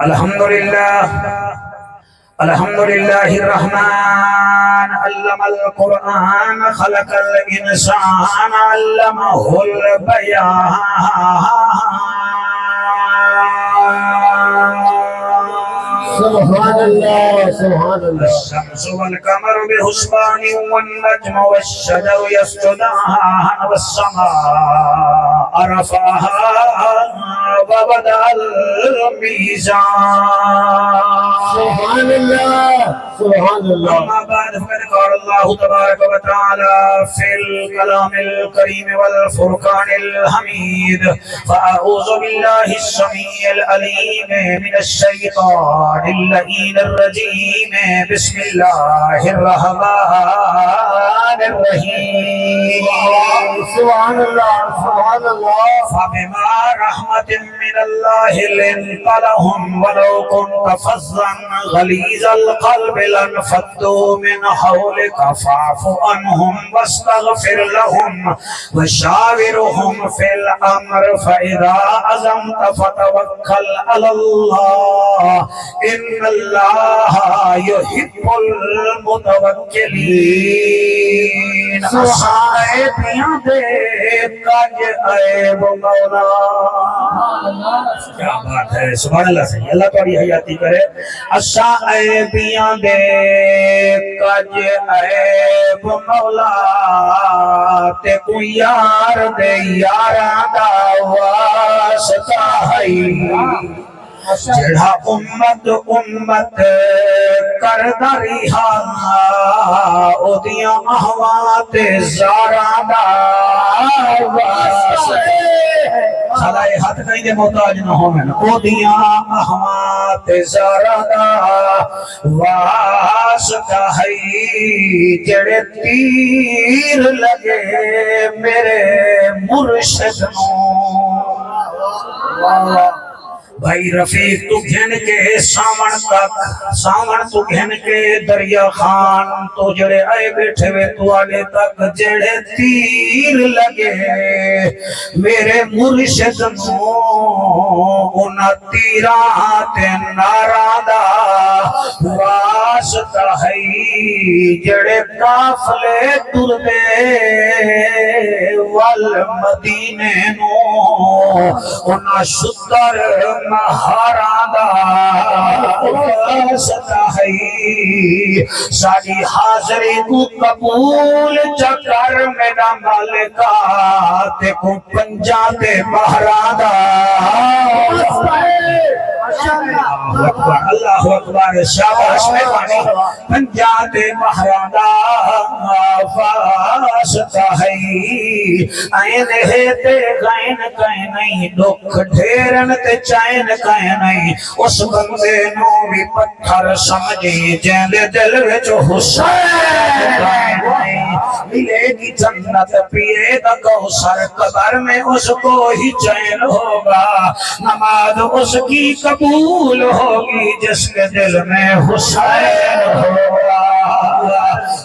الحمد لله الرحمن علم القرآن خلق الإنسان علمه البيان سبحان الله سبحان الله. الشمس والقمر بحسبان والنجم والشجر يسجدان والسماء رفعها ووضع الميزان. سبحان الله سبحان الله. أما بعد فقد قال الله تبارك وتعالى في الكلام الكريم والفرقان الحميد فأعوذ بالله السميع العليم من الشيطان اللعين الرجيم بسم الله الرحمن الرحيم. سبحان الله سبحان الله. فبما رحمة من الله لنت لهم ولو كنت فظا غليظ القلب لانفضوا من حولك فاعف عنهم واستغفر لهم وشاورهم في الأمر فإذا عزمت فتوكل على الله إن الله يحب المتوكلين. کیا بات ہے، سبحان اللہ سے اللہ تاری حیاتی کرے. اساں عیبیاں دے کج عیب مولا تے کو یار دے یاراں دا واسطہ ہے جڑا امت کردا رہا او دیاں احواں تے زاراں دا واسطہ سلائے ہاتھ کہیں دے محتاج نہ ہومن او دیاں احواں تے زاراں دا واسطہ ہے جڑے تیر لگے میرے مرشد نوں. بھائی رفیق تو گھن کے سامن تک سامن تو گھن کے دریا خان تو جڑے آئے بیٹھے وے تو آگے تک جڑے تیر لگے میرے مرشد نوں انہ تیرات نارادا واسطہ ہے جڑے قافلے تر دے والمدینے نوں انہ شتر مہارادا واسطہ ہے ساری حاضری کو قبول چکر میرا مالکہ تے کو پنجا تے مہارادا اللہ اکبر شاباش مہربانی پنجا تے مہارادا واسطہ ہے این ہے تے غین کہیں نہیں دکھ ڈھیرن تے چین کہیں نہیں اس بندے نو بھی پتھر سمجھی جیندے دل وچ حسین ملے گی جنت پیے دا کوثر قبر میں اس کو ہی چین ہوگا نماز اس کی قبول ہوگی جس کے دل میں حسین ہوگا.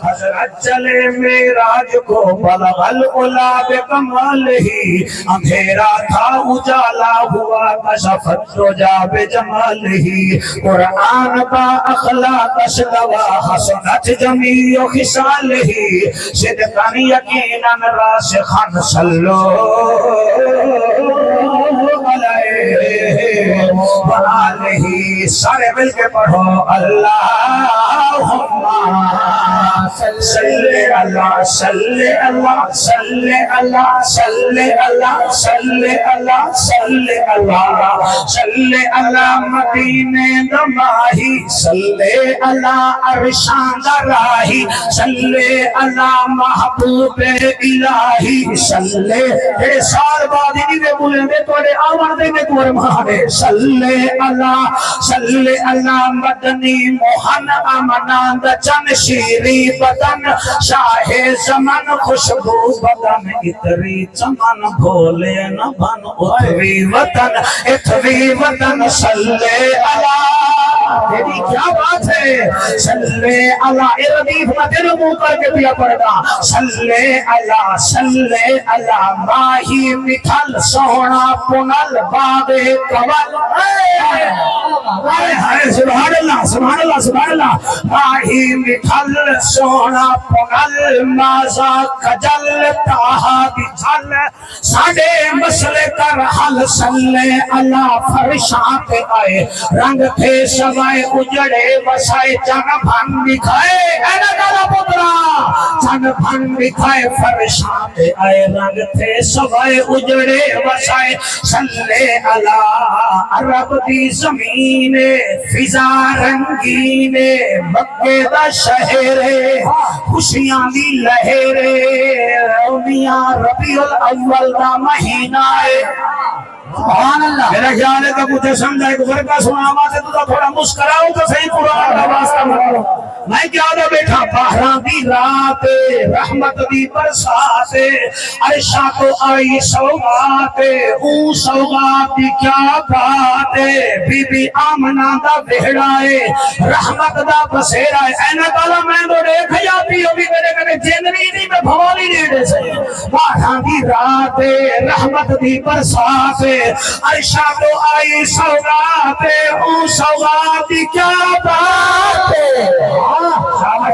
حضرت چلے معراج کو بلغ العلا بکمال ہی اندھیرا تھا اجالا ہوا کشفت رجا بجمال ہی قرآن با اخلاق اشتوا حسنت جمیع خصال ہی صدقاً یقیناً راسخاً صلو علیہ وآلہ. سارے مل کے پڑھو اللہم صلی اللہ صلی اللہ صلی اللہ صلی اللہ صلی اللہ صلی اللہ صلی اللہ مدینے دماہی صلی اللہ عرشان راہی صلی اللہ محبوب الہی صلی جڑے سال بعد ہی دے بولے دے توڑے آوان دے میں توڑے مہانے صلی اللہ مدنی موہن امنان دا چن شیری بدن شاہ زمن خوشبو بدن اتری چمن بھولے نہ بن اتوی وطن صلی اللہ. تیری کیا بات ہے صلی اللہ ردیف میں تیرے منہ کر کے پیا پڑھنا صلی اللہ ماہی مٹھل سونا پنل باغ کول سبحان اللہ سبحان اللہ سبحان اللہ آہی مٹھل سونا پگل مازا کجل تاہا بچل ساڑے مسئلے کر حل صلی اللہ فرشاں پہ آئے رنگ تھے سوائے اجڑے وسائے جن بھن دکھائے اینا گالا پترا جن بھن دکھائے فرشاں پہ آئے رنگ تھے سوائے اجڑے وسائے صلی اللہ عرب دی زمین فضا رنگین مکے دا شہر خوشیاں دی لہر میاں ربیع الاول دا مہینہ ہے سبحان اللہ میرا خیال ہے کہ مجھے سمجھا ایک ورقہ سنا آواز تو تھوڑا مسکراؤ تو صحیح قرآن کا واسطہ مارو میں کیا دا بیٹھا بہران دی رات رحمت دی برسات عائشہ کو آئی سوغات اون سوغات دی کیا بات بی بی آمنہ دا بہڑائے رحمت دا بسیرہ اینا کالا میں تو دیکھ جاتی ہو بھی میرے کنے جنری نہیں میں بھوالی دیڑے سے بہران دی رات رحمت دی برسات عائشہ کو آئی سوغات اون سوغات دی کیا بات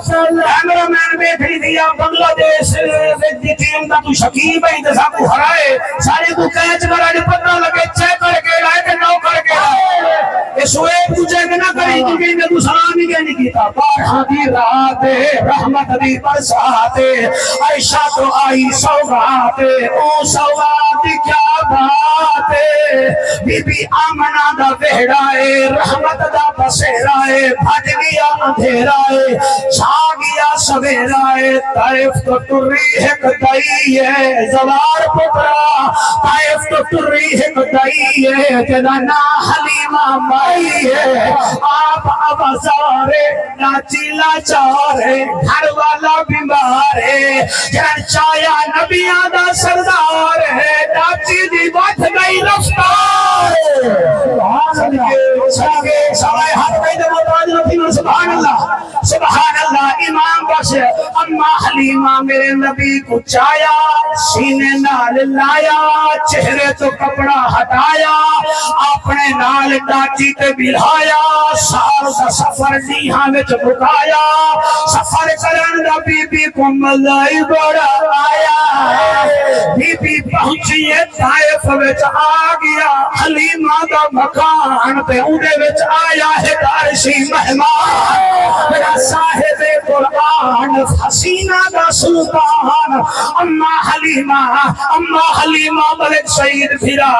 کیمرہ مین بیٹھی دیا بنگلہ دیش دی ٹیم دا تو شکیب ہے انتظام کو ہرائے سارے کو کیچ کرا جو پتہ لگے چیک کر کے رائے کہ نو کر کے رائے یہ سوئے کو چیک نہ کری کیونکہ انہیں تو سلام ہی کہنی کیتا بارہاں دی رات رحمت دی برسات عائشہ تو آئی سوغات او سوغات دی کیا بات بی بی آمنہ دا بہڑائے رحمت دا بسیرائے بھج گیا اندھیرائے چھا گیا سویرائے طائف تو تری ایک دائی ہے زوار پترا طائف تو تری ایک دائی ہے جدنا حلیمہ مائی ہے آپ آبازارے ناچی لاچارے گھر والا بیمار ہے جن چایا نبیاں دا سردار ہے ناچی دی بات گئی رفتار سبحان اللہ سبحان اللہ امام بخش اما حلیمہ میرے نبی کو چایا سینے نال لایا چہرے تو کپڑا ہٹایا اپنے نال ڈاچی تے بلھایا سال کا سفر نیہاں وچ بکایا سفر کرن دا بی بی کو مزائی بڑا آیا بی بی پہنچیے طائف وچ آ گیا حلیمہ دا مکان پہ اونڈے وچ آیا ہے دارشی مہمان میرا صاحب قرآن حسینہ دا سلطان اما حلیمہ ملک سید پھرا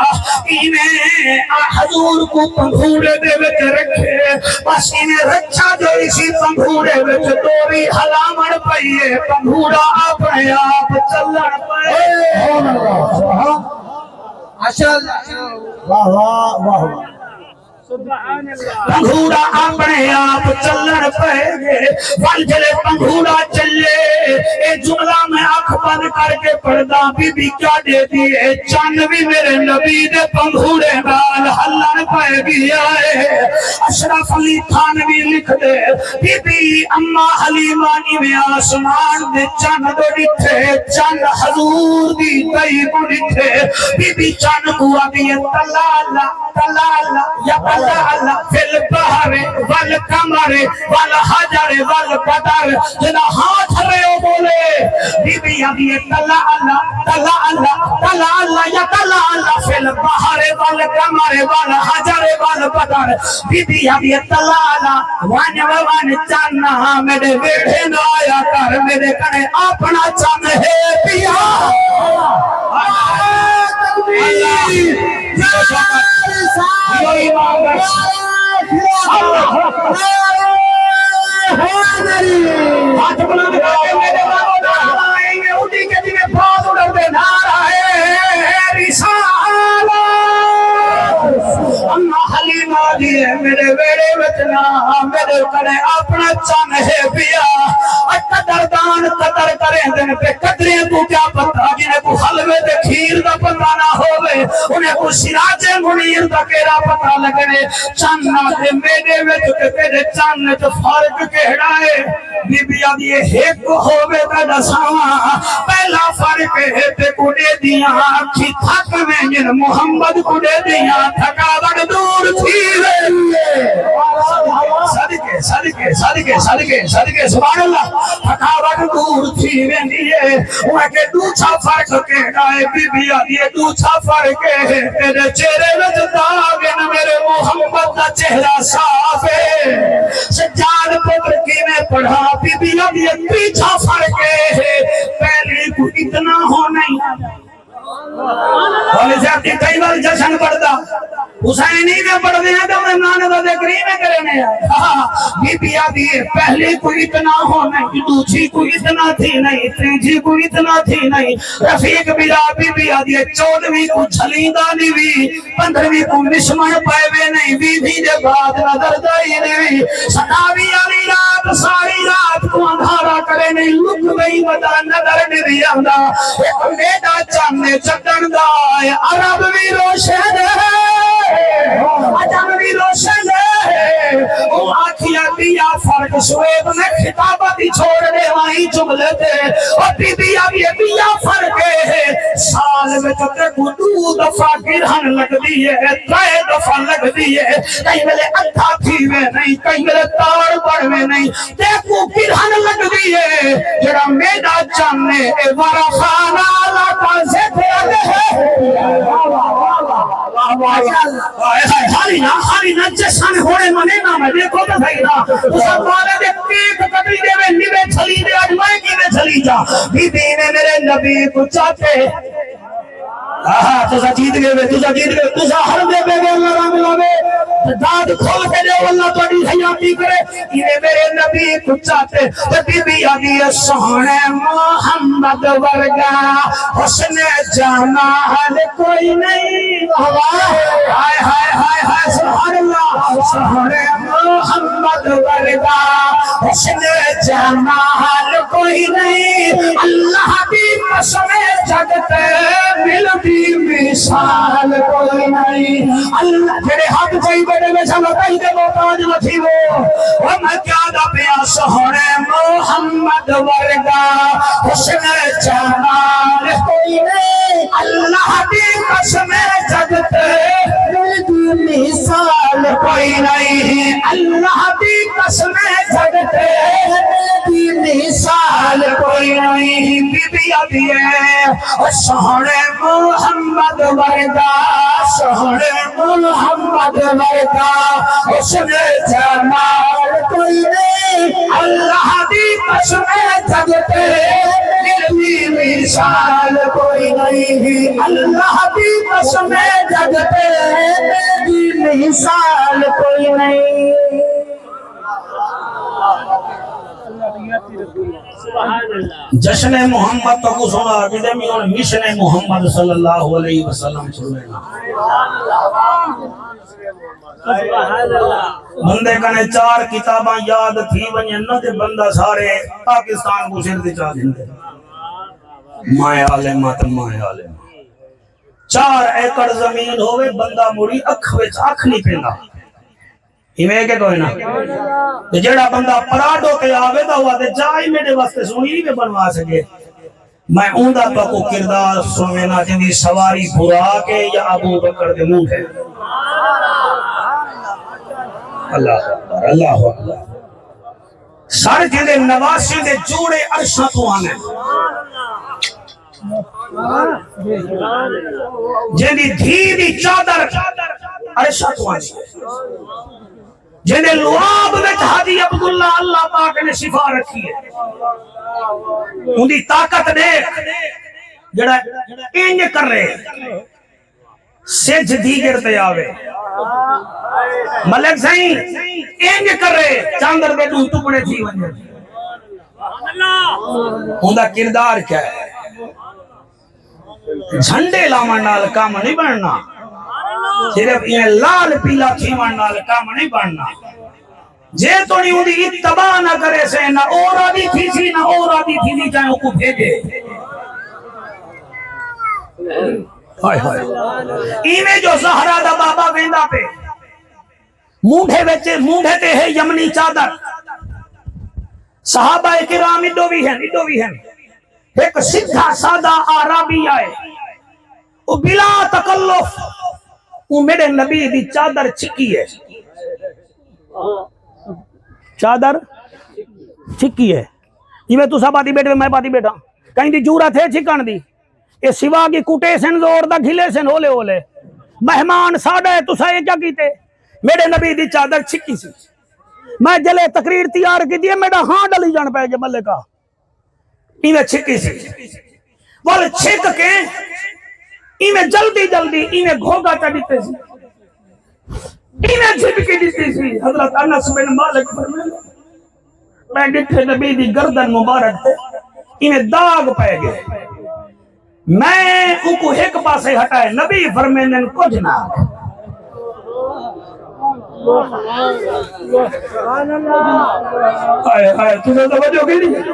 انہیں حضور کو پنگھوڑے دے وچ رکھے بس انہیں رچھا جو اسی پنگھوڑے وچ دوری حلامن پئیے پنگھوڑا اپنے آپ چلن پئے واہ واہ واہ پنگھوڑا اپنے آپ چلن پہ گئے والجلے پنگھوڑا چلے اے جملہ میں آنکھ بند کر کے پڑھدا بی بی کیا دے دیئے چانوی میرے نبی دے پنگھوڑے نال ہلن پہ گیا ہے اشرف علی تھانوی لکھ دے بی بی اما حلیمانی میں آسمان دے چاند ڈٹھے چاند حضور دی طیب ڈٹھے بی بی چاند کو ابھی تلالا تلالا یا تلالا فی البحر والقمر والحجر والقدر جنا ہاتھ رہے بولے بی بی ابھی تلالا تلالا تلالا یا تلالا فی البحر والقمر والحجر والقدر بی بی ابھی تلالا وان وان چانا میرے بیٹھے نہ آیا کر میرے کنے اپنا چان ہے پیا ہاتھ بنا دے میرے بابا آئیں گے اٹھی کے دن پاس اڑ دے نعرہ ہے رسالہ اما حلیمہ دیئے میرے ویڑے وچنا میرے کنے اپنا چان ہے پیا قدردان قدر کریں دن پہ قدریں کو کیا پتا جنہیں کو حلوے دے کھیر دا پتا نہ ہوئے انہیں کو سراج منیر دا کیرا پتا لگنے چاننا دے میرے وچ کے تیرے چاننے تو فرق کہڑائے بی بی آدھی ایک ہوئے دا دساواں پہلا فرق ہے تے کو دے دیاں اکھی تھک میں جن محمد کو دے دیاں تھکاوٹ دور تھی صدقے سبحان اللہ تھکاوٹ دور تھی ویندی ہے اوہ کہ دوچھا فرق کہڑا ہے بی بی آدھی ہے دوچھا فرق ہے تیرے چہرے وچ داغ ہے میرے محمد کا چہرہ صاف ہے سجاد پتر کی میں پڑھا بی بی آدھی ہے پیچھا فرق ہے پہلے کو اتنا ہو نہیں بولے سے آپ کی کئی بار جشن پڑھتا حسینی میں پڑھ دیا تو میں نانے دا ذکری میں کرنے بی بی آدھی ہے پہلے کوئی اتنا ہو نہیں دوسری کوئی اتنا تھی نہیں تیجی کوئی اتنا تھی نہیں رفیق بلا بی بی آدھی ہے 14ویں کو چھلیندہ نہیں بھی 15ویں کو نشمن پائے نہیں بی بی دے بعد نظر دائی نہیں سناوی علی رات ساری رات کو اندھارا کرے نہیں لک گئی ودا نظر نہیں آندا ایک میڈا چاندے چکن دائے عرب بھی روشن ہے عجم بھی روشن ہے وہ آکھیا دیا فرق شعیب نے خطابتی چھوڑ دے وہیں جملے تھے اور بی بی اب یہ دیا فرق ہے سال میں تو تکو 2 دفعہ گرہن لگ دیئے 3 دفعہ لگ دیئے کہیں ملے ادھا تھی میں نہیں کہیں ملے تار بڑھ میں نہیں تکو گرہن لگ دیئے جڑا میڈا چانے وارا خانہ لکا زیتے آگے ہے ہاری نا جشن ہونے منے نا میں دیکھو تو صحیح نا تو سب والے دے پیک کٹی دے میں نوے چھلی دے آج میں کی میں چھلی جا بی بی نے میرے نبی کو چاہتے تُسا جیت گئے تُسا ہر دے بے گئے اللہ رام لوے داد کھول کے دے اللہ تو اڈی حیاتی کرے یہ میرے نبی کو چاہتے بی بی آدھی سونے محمد ورگا حسن جمال کوئی نہیں ہائے ہائے ہائے ہائے سبحان اللہ سونے محمد ورگا حسن جمال کوئی نہیں اللہ کی قسم جگتے ملتی مثال کوئی نہیں اللہ جڑے ہاتھ کوئی بڑے میں چلو کہیں دے محتاج نہ تھی وہ میں کیا دا پیا سونے محمد ورگا حسن جمال کوئی نہیں اللہ کی قسم جگتے ملتی مثال کوئی نہیں اللہ کی قسم جگتے ملتی مثال کوئی نہیں بی بی ابھی ہے سونے محمد ورگا سونے محمد ورگا حسن جمال کوئی نہیں اللہ دی قسم جگتے ملتی مثال کوئی نہیں اللہ دی قسم جگتے ملتی مثال کوئی نہیں جشن محمد تو کو سنا جدے میں اور مشن محمد صلی اللہ علیہ وسلم سنے بندے کنے 4 کتاباں یاد تھی ونجن نہ تے بندہ سارے پاکستان کو سر دے چاہ دیندے مائے عالمہ تے مائے عالمہ 4 ایکڑ زمین ہوئے بندہ موری اکھ وچ اکھ نہیں پیندا ہمیں کہ کوئی نہ جڑا بندہ پراڈو کے آوے دا ہوا دے جائی میرے واسطے سنی میں بنوا سکے میں اوندہ تو کو کردار سنوینا جنی سواری برا کے یا ابو بکر دے منہ ہے اللہ اکبر اللہ اکبر سارے جنہیں نواسی دے جوڑے عرشہ تو آنے جنہیں دھی دی چادر عرشہ تو آنے جنہیں لواب میں حاجی عبداللہ اللہ پاک نے شفا رکھی ہے ان دی طاقت دیکھ جڑا انج کر رہے سج دیگر تے آوے ملک سائیں انج کر رہے چاندر دے دوں ٹکڑے تھی ونجے ان دا کردار کیا ہے جھنڈے لامان نال کام نہیں بننا صرف یہ لال پیلا تھیمان نال کام نہیں بننا جے تو نہیں ہوندی اتباع نہ کرے سے نہ اور آدھی تھی سی نہ اور آدھی تھی سی چاہے کو بھیجے ایویں جو زہرہ دا بابا ویندہ پہ مونڈے تے ہے یمنی چادر صحابہ کرام اڈو بھی ہیں ایک سدھا سادہ عربی آئے وہ بلا تکلف وہ میرے نبی دی چادر چکی ہے چادر چھکی ہے جی تو سب آتی بیٹھے میں پاتی بیٹھا کہیں دی جورا تھے چھکن دی یہ سوا کی کٹے سن زور دا گھلے سن ہولے ہولے مہمان ساڑھے تو سا یہ کیا کیتے میرے نبی دی چادر چھکی سی میں جلے تقریر تیار کی دیئے میرا ہاں ڈلی جان پہ ملے کا ایویں چھکی سی والے چھک کے ایویں جلدی جلدی ایویں گھوگا چڑھتے سی ایویں جھپکی دیتی سی حضرت انس بن مالک فرمائے میں ڈٹھے نبی دی گردن مبارک تے ایویں داغ پہ گئے میں ان کو ایک پاسے ہٹائے نبی فرمائے کچھ نہ تمہیں توجہ کی نہیں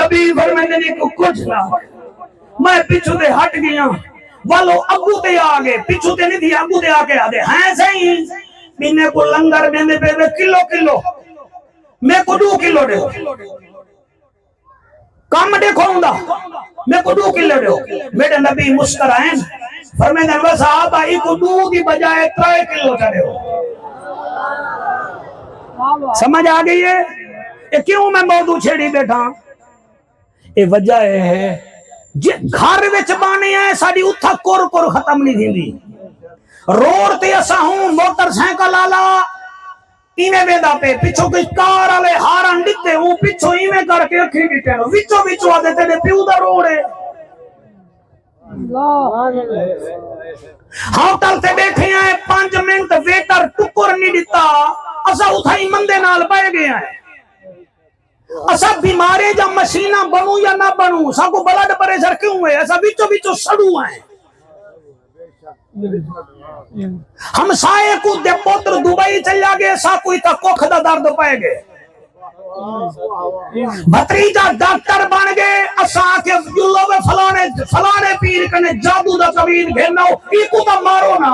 نبی فرمائے کچھ نہ میں پیچھو دے ہٹ گیا والو ابو تے آگے پیچھو تے نہیں تھی ابو تے آگے آدھے ہیں صحیح مینے کو لنگر دینے پہ کلو میں کو 2 کلو دے کام دیکھو ہوں دا میں کو 2 کلو دے میرے نبی مسکرائیں فرمائے وہ صحابہ ای کو 2 کی بجائے 3 کلو چڑھے ہو سمجھ آ گئی ہے یہ کیوں میں موضوع چھیڑی بیٹھا یہ وجہ ہے گھر وچ بانے آئے ساڑی اتھا کور ختم نہیں تھی دی روڑ تے اسا ہوں موٹر سائیکل آلا ایویں ویدہ پہ پچھو کچھ کار آلے ہارن ڈتے ہوں پچھو ایویں کر کے اکھی ڈتے ہوں وچو آدھے تیرے پیو دا روڑے ہوٹل تے بیٹھے آئے 5 منٹ ویٹر ٹکر نہیں ڈتا اسا اتھائی مندے نال پائے گئے ہیں اسا بیمارے جا مشینہ بنو یا نہ بنو سا کو بلڈ پریشر کیوں ہے ایسا وچو سڑو ہیں ہم سائے کو دے پوتر دبئی چلیا گئے سا کوئی تا کوکھ دا درد پائے گئے بھتریجہ ڈاکٹر بن گئے اسا کے جلو فلانے پیر کنے جادو دا طویل گھیرنا ہو ایکو تا مارو نا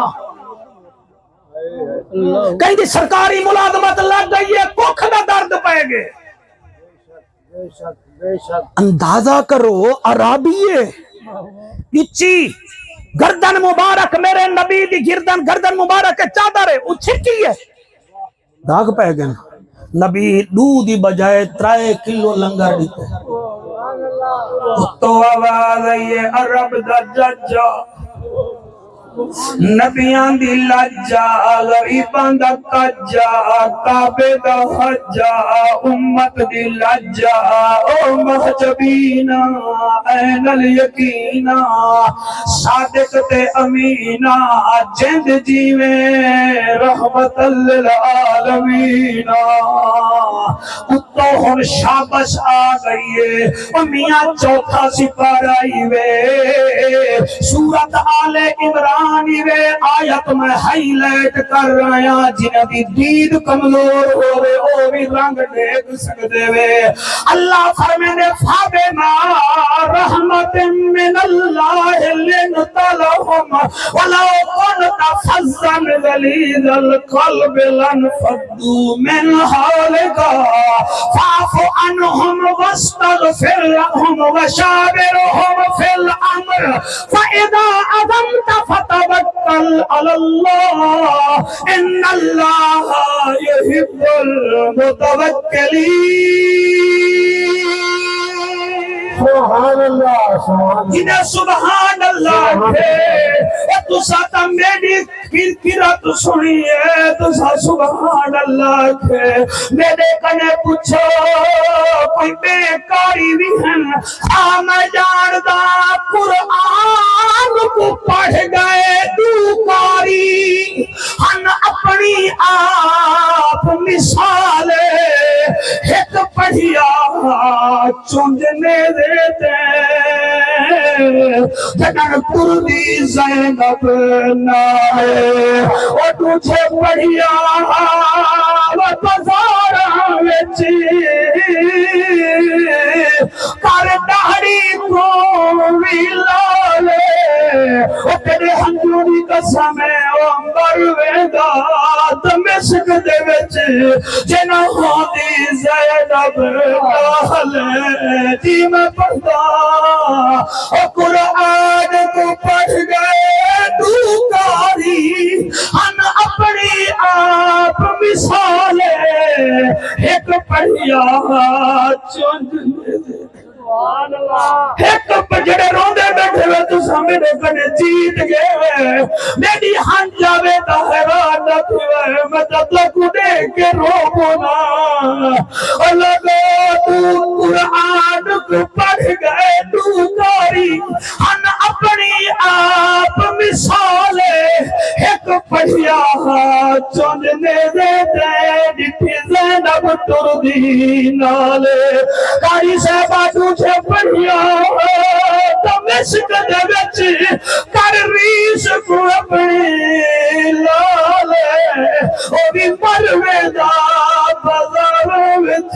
کہیں دی سرکاری ملازمت لگ گئی ہے کوکھ دا درد پائے گئے اندازہ کرو عرابیے اچھی گردن مبارک میرے نبی دی گردن مبارک چادر ہے وہ چھکی ہے داغ پہ گئے نبی 2 دی بجائے 3 کلو لنگر دیتے تو آواز آئیے عرب دا ججا نبیان دی لجا غریبان دا کجا کعبے دا حجا امت دی لجا او محجبینا این الیقینا صادق تے امینا جند جیویں رحمت للعالمین اتو ہن شابش آ گئیے امیاں چوتھا سپارہ وے سورت آل عمران آیت میں ہائی لائٹ کر رہا ہوں جنہ دی دید کمزور ہوئے او بھی رنگ دیکھ سکتے ہوئے اللہ فرمینے فابما رحمت من اللہ لنت لهم ولو كنت فظا غليظ القلب لانفضوا من حولك فاعف عنهم واستغفر لهم وشاورهم في الامر فاذا عزمت فتوکل علی اللہ ان اللہ یحب المتوکلین سبحان اللہ جنہیں سبحان اللہ ہے تو ساتھ میری کرات سنیے تو ساتھ سبحان اللہ ہے میرے کنے پوچھو کوئی بیکاری بھی ہیں میں جاندہ قرآن کو پڑھ گئے دوکاری ہن اپنی آپ مثالے ایک پڑھیا چونجنے دیتے جگن پردی زینب نائے اور تجھے پڑھیا و بزارہ ویچی کار دہری کو ویلالے اور تیرے ہنجوری قسم ہے امبر ویدہ دمشق دے وچ جنہ ہوتی زینب نالے جی میں پڑھتا اور قرآن کو پڑھ گئے دوکاری ہم اپنی آپ مثالیں ایک پڑھیا چونج دے دے ایک جڑے روندے بیٹھے ہوئے تو سامنے کنے جیت گئے میری ہن جاوے تا حیران نہ تھوے میں جب تک دیکھ کے رونا اللہ تو قرآن کو پڑھ گئے تو کاری ہن اپنی آپ مثالے ایک پڑھیا چوننے دے دے ڈٹھی زینب تردی نالے کاری صاحبہ تجھے پڑھیا دمشق دے وچ کر ریس کو اپنی لالے او بھی مروے دا بازار وچ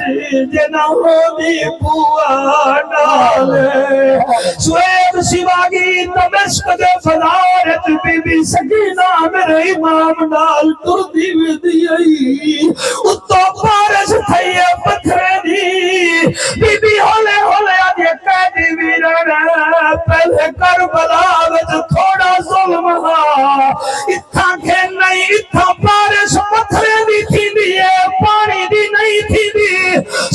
جنا ہو دی بوا نالے سویب سواگی دمشق دے فضارت بی بی سکینہ میرے امام نال تردی ودی آئی اتو بارش تھئیے پتھرے دی بی بی ہولے ہولے آجے قیدی ویرن پہلے کربلا وچ تھوڑا ظلم ہا اتھا کھین نہیں اتھا بارش پتھرے دی تھی دیئے پانی دی نہیں تھی دی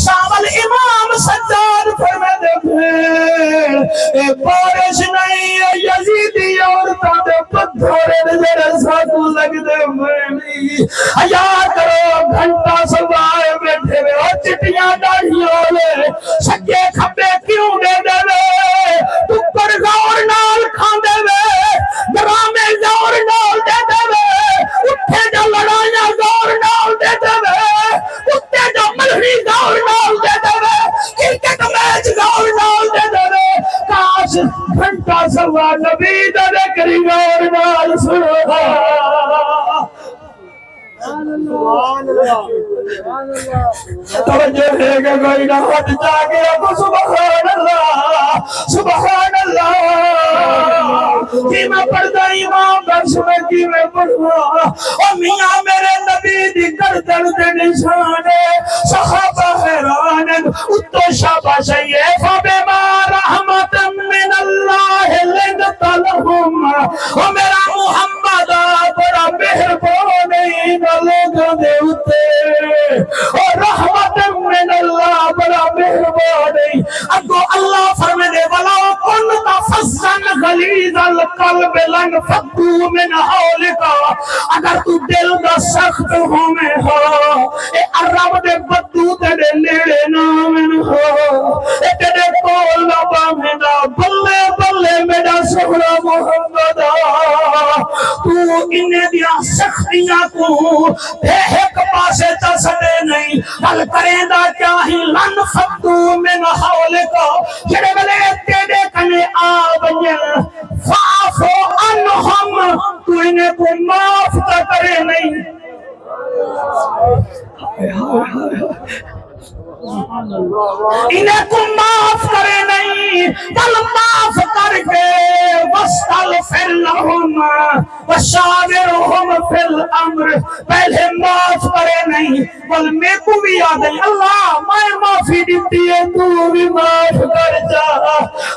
شامل امام سجاد فرمے دے پھر اے بارش نہیں ہے یزیدی عورتاں دے پتھرے دے ساتھو لگ دے مرنی حیاء کرو گھنٹا سوائے بیٹھے ہوئے اور چٹیاں داڑھیوں لے سکے کھپے کیوں دے دے وے تو پر غور نال کھان دے وے درامے غور نال دے دے وے اٹھے جو لڑائیاں غور نال دے دے وے اٹھے جو ملہی غور نال دے دے وے کرکٹ میچ غور نال دے دے وے کاش گھنٹا سوا نبی دے کری غور نال سنو توجہ ہے کہ کوئی نہ ہٹ جاگے اب سبحان اللہ سبحان اللہ کی میں پڑھتا امام درس میں کی میں پڑھوا اور میاں میرے نبی دی گردن دے نشانے صحابہ حیران اتو شاباش یہ فبما رحمت من اللہ لنت لہم اور میرا محمد بڑا مہربان لوگوں دے اتے اور رحمت من اللہ بڑا مہربان اگو اللہ فرمے دے وَلَوْ كُنْتَ فَظًّا غَلِيظَ الْقَلْبِ لَانفَضُّوا مِنْ حَوْلِكَ اگر تو دل دا سخت ہونے ہو اے عرب دے بدو تیرے نیڑے نامن ہو اے تیرے کول نہ بامینا بلے بلے میرا سہرا محمد تو انہیں دیا سختیاں کو ایک پاسے تا سڑے نہیں حل کریں دا چاہی لن فدو من حولکا جڑے بلے تیرے کنے آبنیل فعفو انہم تو انہیں کو معاف تا کرے نہیں انہیں کو معاف کرے نہیں بل معاف کر کے وَاسْتَغْفِرْ لَهُمْ وَشَاوِرْهُمْ فِي الْأَمْرِ پہلے معاف کرے نہیں بل میں کو بھی یاد ہے اللہ میں معافی دیتی ہے تو بھی معاف کر جا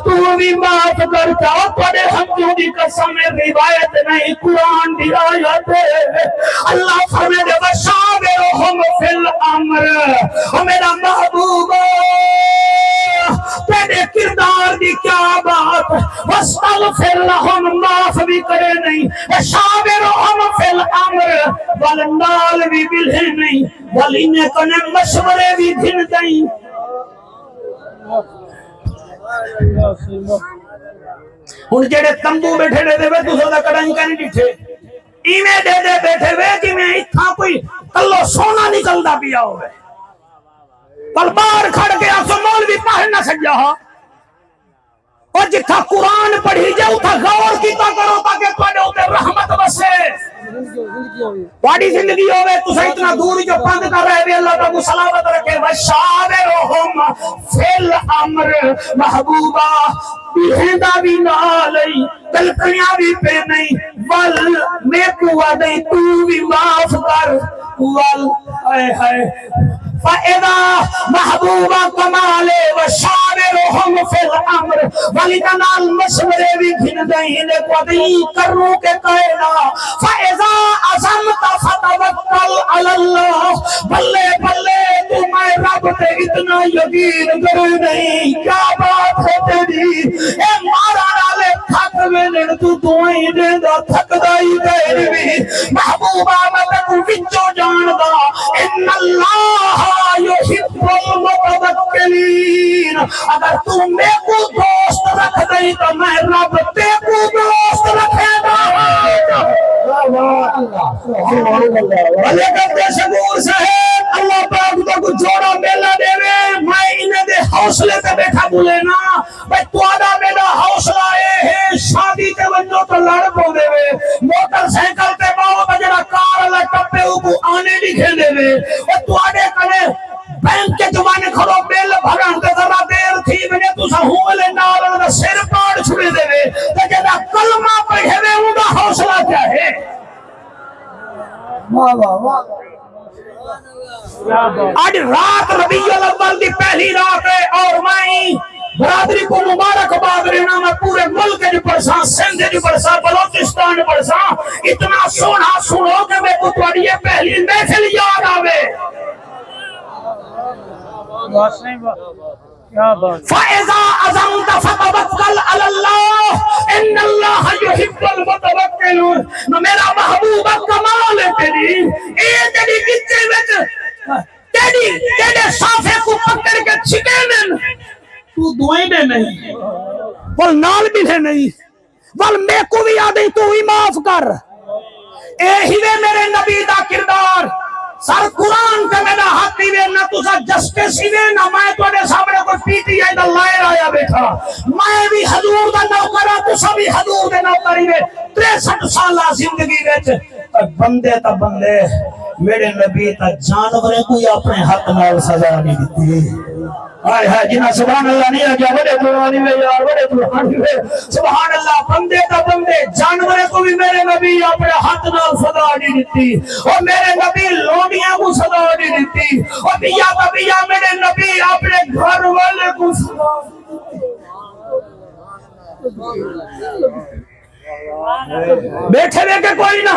تو بھی معاف کر جا تھوڑے ہم دی قسم روایت نہیں قرآن دی آیت ہے اللہ فرمائے دے وَشَاوِرْهُمْ فِي الْأَمْرِ اور میرا محبوب تیرے کردار دی کیا بات وَاسْتَغْفِرْ لَهُمْ معاف بھی کرے نہیں وَشَاوِرْهُمْ فِي الْأَمْرِ والنال بھی بلے نہیں والنے کنے مشورے بھی دھن دیں ان جڑے تمبو بیٹھے دے دے تو سودا کڑائیں کا نہیں ڈٹھے ایمیں دے دے بیٹھے وے کہ میں اتھا کوئی کلو سونا نکلدا پیا ہوئے پل بار کھڑ گیا سو مولوی پڑھ نہ سکیا ہو اور جتھا قرآن پڑھی جائے اتھا غور کیتا کرو تاکہ تواڈے اوپر رحمت بسے تواڈی زندگی ہوے تساں اتنا دور جو بند کر رہے وے اللہ تعالی سلامت رکھے وشاورہم فی الامر محبوبہ بہندا بھی نالئی کلکلیاں بھی پہ نہیں ول میں کو دے تو بھی معاف کر ول اے ہائے فَإِذَا محبوبہ کمالے وَشَاوِرُهُمْ فِي الْأَمْرِ وَلِدَنَال مشورے بھی گھن دہینے کو دی کروں کے کہنا فَإِذَا عَزَمْتَ فَتَوَكَّلْ عَلَى اللَّهِ بلے بلے تے اتنا یقین کرے نہیں، کیا بات ہے تیری، اے مارا نالے تھک ویلن تو دعائیں دے دا تھک دائی دے بھی محبوبہ میں تکو وچو جان دا ان اللہ یحب المتوکلین، اگر تو میں کو دوست رکھ دئی تو میں رب تے کو دوست رکھے دا بھلے کرتے شکور صاحب اللہ پاک تو کچھ جوڑا میلہ دے وے میں انہیں دے حوصلے تے بیٹھا بولے نا بھئی تو آدھا میرا حوصلہ ہے شادی تے ونجو تو لڑ پو دے وے موٹر سائیکل تے باؤ بجرہ کار اللہ ٹپے کو آنے لکھے دے وے اور تو آدھے کنے بینک کے جوانے کھڑو بیل بھران تے ذرا دیر تھی میں تو سا ہوملے نال دا سر پاڑ چھڑے دے وے تے جدا کلمہ پڑھے وے ان دا حوصلہ کیا ہے آج رات ربیع الاول دی پہلی رات ہے اور میں برادری کو مبارک باد رہنا میں پورے ملک جو پرساں سندھ جو پرساں بلوچستان پرساں اتنا سونا سنو کہ میں کو تھوڑی یہ پہلی محفل یاد آوے فَإِذَا عَزَمْتَ فَتَوَكَّلْ عَلَى اللَّهِ إِنَّ اللَّهَ يُحِبُّ الْمُتَوَكِّلِينَ میرا محبوب کمال ہے تیری اے تیری کتے وچ تیرے صافے کو پکڑ کے چھکے میں تو دعائیں دے نہیں بل نال بھی دے نہیں بل میں کو بھی آدھی تو ہی معاف کر اے ہی وے میرے نبی دا کردار سر قرآن تے میرا ہاتھ ہی وے نہ تو سا جسٹس ہی وے نہ میں تو دے سامنے کوئی پیٹی آئی دا لائر آیا بیٹھا میں بھی حضور دا نوکرہ تو سا بھی حضور دے نوکری وے 63 سالہ زندگی ویچ بندے تا بندے میرے نبی تا جانورے کوئی اپنے حق نال سزا نہیں دیتی آئے ہے جنہ سبحان اللہ نہیں آگیا بڑے قرآنی میں یار بڑے قرآنی میں سبحان اللہ بندے تا بندے جانورے کو بھی میرے نبی اپنے حق نال سزا نہیں دیتی اور میرے نبی لوڈیاں کو سزا نہیں دیتی اور بیا تا بیا میرے نبی اپنے گھر والے کو سزا بیٹھے رہے کہ کوئی نہ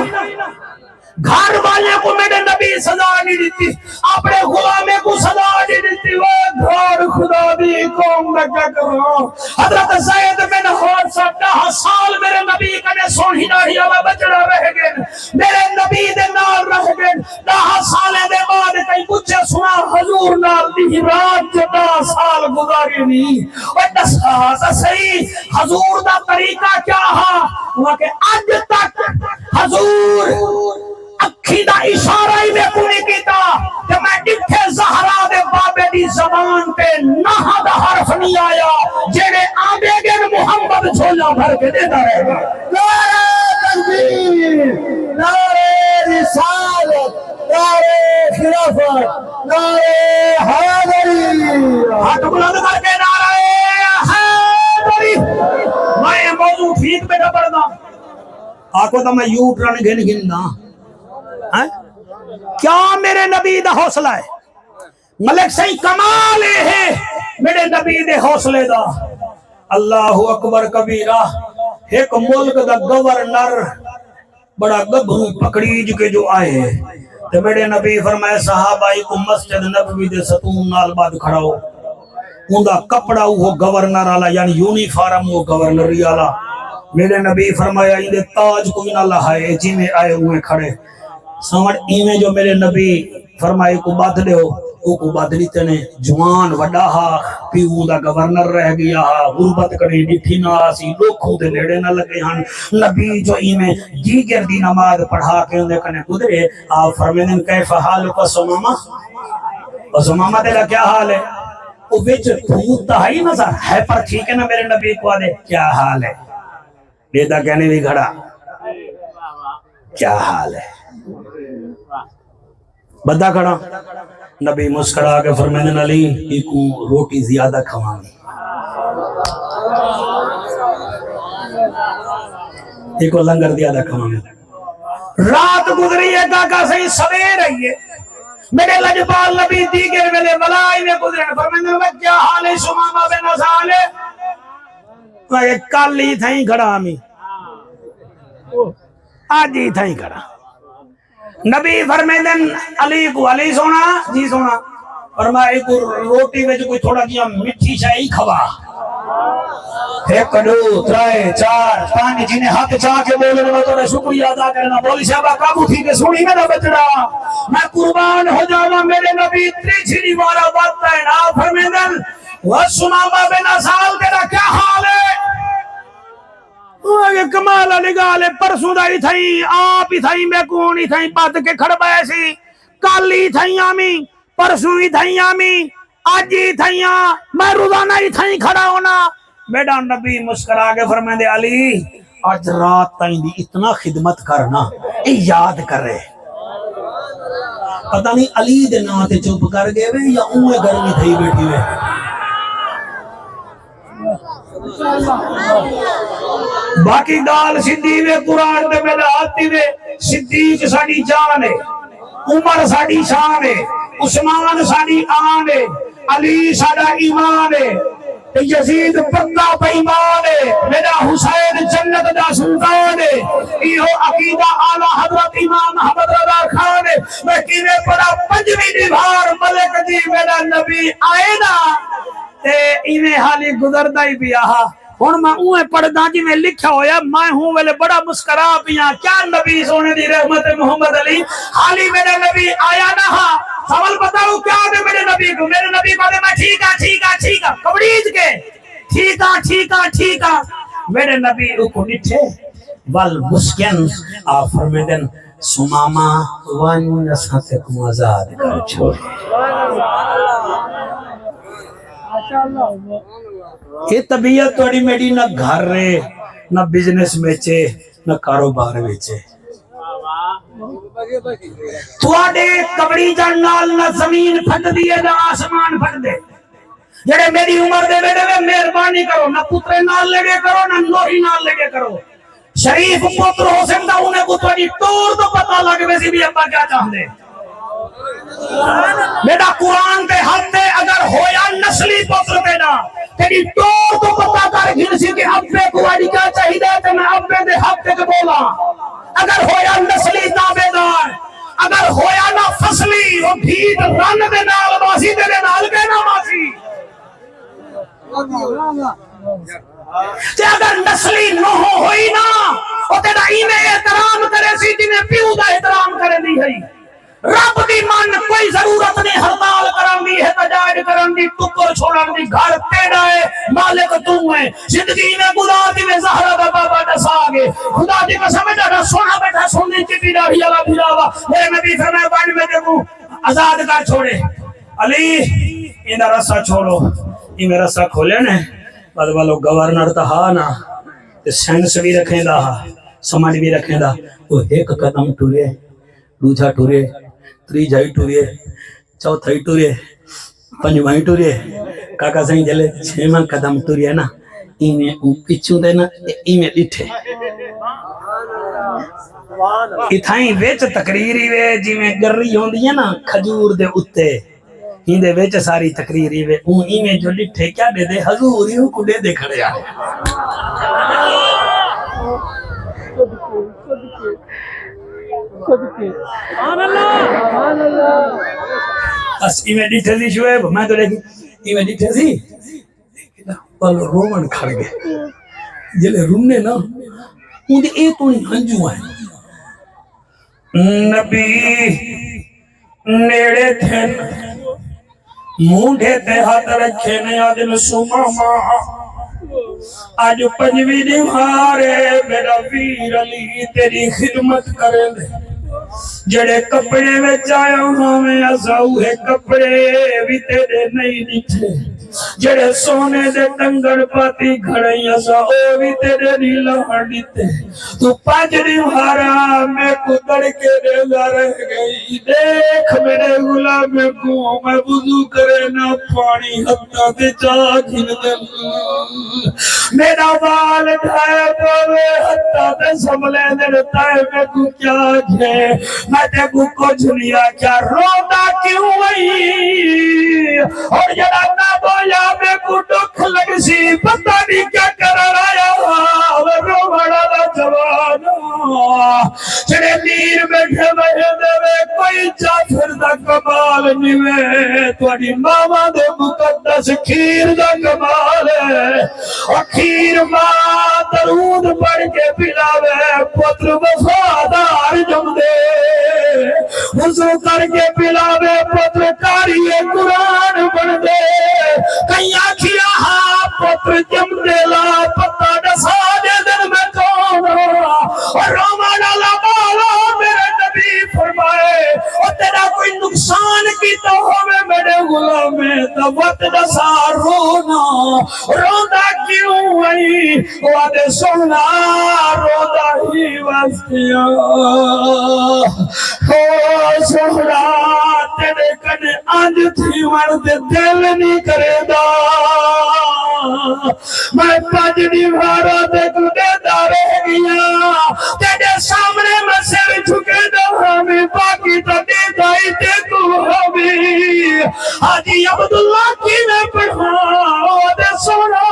گھر والے کو میرے نبی سزا نہیں دیتی اپنے غلامے کو سزا نہیں دیتی وہ گھر خدا دی قوم میں کیا کروں حضرت زید بن حارثہ 10 سال میرے نبی کنے سونی داڑھی والا بچڑا رہ گئے میرے نبی دے نال رہ گئے 10 سال دے بعد کئی مجھے سنا حضور نال دی رات 10 سال گزاری نہیں اور 10 صحیح حضور دا طریقہ کیا ہے وہ کہ اج تک حضور اکھی دا اشارہ ہی میں کوئی کیتا کہ میں ڈٹھے زہرا دے بابے دی زبان پہ نہ دا حرف نہیں آیا جیڑے آبے گن محمد جھولا بھر کے دیتا رہے گا نعرہ تکبیر نعرہ رسالت نعرہ خلافت نعرہ حیدری ہاتھ بلند کر کے نعرہ حیدری میں موضوع ٹھیک پہ نہ پڑھنا آکو تو میں یوں ٹرن گھن گھننا کیا میرے نبی دا حوصلہ ہے ملک صحیح کمال ہے میرے نبی دے حوصلے دا اللہ اکبر کبیرہ ایک ملک دا گورنر بڑا گبھرو پکڑیج کے جو آئے تو میرے نبی فرمائے صحابائی کو مسجد نبوی دے ستون نال بعد کھڑاؤ ان دا کپڑا وہ گورنر آلا یعنی یونیفارم وہ گورنری آلا میرے نبی فرمایا ان دے تاج کوئی نہ لہائے جی میں آئے ہوئے کھڑے سمجھ ایمیں جو میرے نبی فرمائے کو بات دے ہو او کو بدلی تنے جوان وڈا ہا پیو دا گورنر رہ گیا ہا غربت کرے ڈٹھی نہ آسی لوکھوں دے نیڑے نہ لگے ہن نبی جو ایمیں دیگر دی نماز پڑھا کے انہیں کنے گزرے آپ فرمیدن کیف حال کا سماما اور سماما تیرا کیا حال ہے وہ وچ بھوت تہائی نظر ہے پر ٹھیک ہے نا میرے نبی کو آدھے کیا حال ہے بیدہ کہنے بھی گھڑا کیا حال ہے بدہ کھڑا نبی مسکرا کے فرمیدن علی ایکو روٹی زیادہ کھوانی ایکو لنگر زیادہ کھوانی رات گزری ہے کاکا صحیح سویر رہی ہے میرے لجبال نبی دیگر میرے ملائی میں گزرے فرمیدن میں کیا حال ہے سمامہ بن اسالے میں کل ہی تھا ہی کھڑا ہمیں آج ہی تھا ہی کھڑا نبی فرمیدن علی کو علی سونا جی سونا فرمایا کو روٹی وچ کوئی تھوڑا جیا میٹھی شائی کھوا ایک دو ترے چار پانچ جنہیں ہاتھ چاہ کے بولے میں تو شکریہ ادا کرنا بولی صاحبہ قابو تھی کہ سنی میرا بچڑا میں قربان ہو جاوا میرے نبی تیسری بارہ بات ہے نا فرمیدن وَسُمَامَ بِنْ أَسَالْ تیرا کیا حال ہے وہ کمالا نگالے پرسوں دائی تھائی آپ ہی تھائی میں کونی تھائی بات کے کھڑ بائے سی کل ہی تھائی آمی پرسوں ہی تھائی آمی آج ہی تھائی میں روزانہ ہی تھائی کھڑا ہونا بیٹا نبی مسکرا کے فرمائے دے علی آج رات تائیں دی اتنا خدمت کرنا یاد کرے پتہ نہیں علی دے ناتے چپ کر گئے وے یا اوے گرمی تھئی بیٹھی وے باقی گال صدیق قرآن دے میں آتی وے صدیق ساڑی جان ہے عمر ساڑی شان ہے عثمان ساڑی آن ہے علی ساڑا ایمان ہے یزید پکا پیمان ہے میرا حسین جنت دا سلطان ہے ایہو عقیدہ اعلی حضرت امام احمد رضا خان ہے میں کیویں پڑا پنجویں دیوار ملک جی میرا نبی آئے نا تے ایویں حالی گزردا ہی پیا ہن میں اوے پڑھدا جی میں لکھا ہویا میں ہوں ویلے بڑا مسکرا پیا کیا نبی سونے دی رحمت محمد علی حالی میرا نبی آیا نہ سوال بتاؤ کیا دے میرے نبی کو میں ٹھیک کبڑیج کے ٹھیک میرے نبی کو نٹھے والمسکن فرمیدن سماما ونساتکم آزاد کر چھوڑے یہ طبیعت توڑی میری نہ گھر رہے نہ بزنس بیچے نہ کاروبار بیچے تواڈے کبڑی جان نال نہ زمین پھٹ دیے نہ آسمان پھٹ دے جڑے میری عمر دے بیٹے وے مہربانی کرو نہ پترے نال لگے کرو نہ نوری نال لگے کرو شریف پتر ہو سکتا انہیں کو تھوڑی ٹور تو پتہ لگ ویسی بھی ابا کیا چاہتے بیٹا قرآن کے حد دے اگر ہویا نسلی پتر بیٹا تیری ٹور تو پتہ کر گھر سی کہ ابے کو آڑی کیا چاہیے تو میں ابے دے حد تک بولا اگر ہویا نسلی تابدار اگر ہویا نہ فصلی وہ بھیٹ رن دے نال ماسی دے نال کے نہ ماسی تے اگر نسلی نہ ہوئی نا وہ تیرا ایمیں احترام کرے سی جنہیں پیو دا احترام کرے دی ہے رب دی من کوئی ضرورت نہیں ہڑتال کرن دی احتجاج کرن دی ٹکر چھوڑن دی گھر تیرا ہے مالک تو ہے زندگی میں گناہ دی میں زہرا دا بابا دسا گے خدا دی قسم ہے سونا بیٹھا سونی چٹی داڑھی والا بھیلاوا میرے نبی فرمایا بن میں دیکھوں آزاد کر چھوڑے علی انہاں رسا چھوڑو یہ میرا رسا کھولے نے بعد والو گورنر تا ہا نا تے سینس بھی رکھیں دا سمجھ بھی رکھیں دا وہ ایک قدم ٹورے دوجا ٹورے تریجائی ٹورے چوتھائی ٹورے پنجوائی ٹورے کاکا سائیں جلے چھیمہ قدم ٹورے نا ایمیں پچھوں دے نا ایمیں لٹھے اتھائیں ویچ تقریری وے جی میں گرری ہوں دیا نا کھجور دے اتے ہی دے ویچ ساری تقریری وے اون ایمیں جو لٹھے کیا دے دے حضور ہی کو دے دے کھڑے آئے بس ایمیں ڈیٹھے سی شعیب میں تو لیکن ایمیں ڈیٹھے سی پل رومن کھڑ گئے جلے رومنے نا اون دے اے تو نہیں ہنجو آئے نبی نیڑے تھے مونڈے تے ہاتھ رکھے نے آدم سماما آج پنجویں دیوارے میرا ویر علی تیری خدمت کرے دے جڑے کپڑے میں چاہے ہمیں ازاؤ ہے کپڑے بھی تیرے نہیں نٹھے جڑے سونے دے ٹنگڑ پاتی گھڑیں ازاؤ بھی تیرے نیلہ ہڑیتے تو پانچ دیوارا میں کتر کے ریزہ رہ گئی دیکھ میرے غلام کو میں وضو کرے نہ پانی حتہ دے چاکن دل میرا بال ڈھائے پوے حتہ دے سملے دے تائے میں کو کیا گھے میں تے کو کچھ نہیں کیا روتا کیوں وہی اور جڑا نہ بویا میں کو دکھ لگ سی پتہ نہیں کیا کرر آیا رو بڑا دا جوانا چڑے نیر بیٹھے بہے دے کوئی جافر دا کمال نیوے تواڈی ماواں دے مقدس کھیر دا کمال ہے اور کھیر ماں درود پڑھ کے پلاوے پتر وفادار جم دے وضو کر کے پلاوے پتر کاری قرآن بن دے کئی آکھیا ہاں پتر جم دے لا پتہ دسا دے دن میں کون اور رومان اللہ مولا میرے نبی فرمائے اور تیرا کوئی نقصان کی تو ہوئے میرے غلام تو وقت دسا رونا رونا کیوں آئی وعدے سننا رونا ہی وستیا سہرا تیرے کنے آج تھی ورد دل نہیں کرے دا میں پاجنی بھارا دے کنے دارے گیا تیرے سامنے میں سر جھکے دا ہمیں باقی تا دے دائی تے کو ہمیں حاجی عبداللہ کی میں پڑھا دے سونا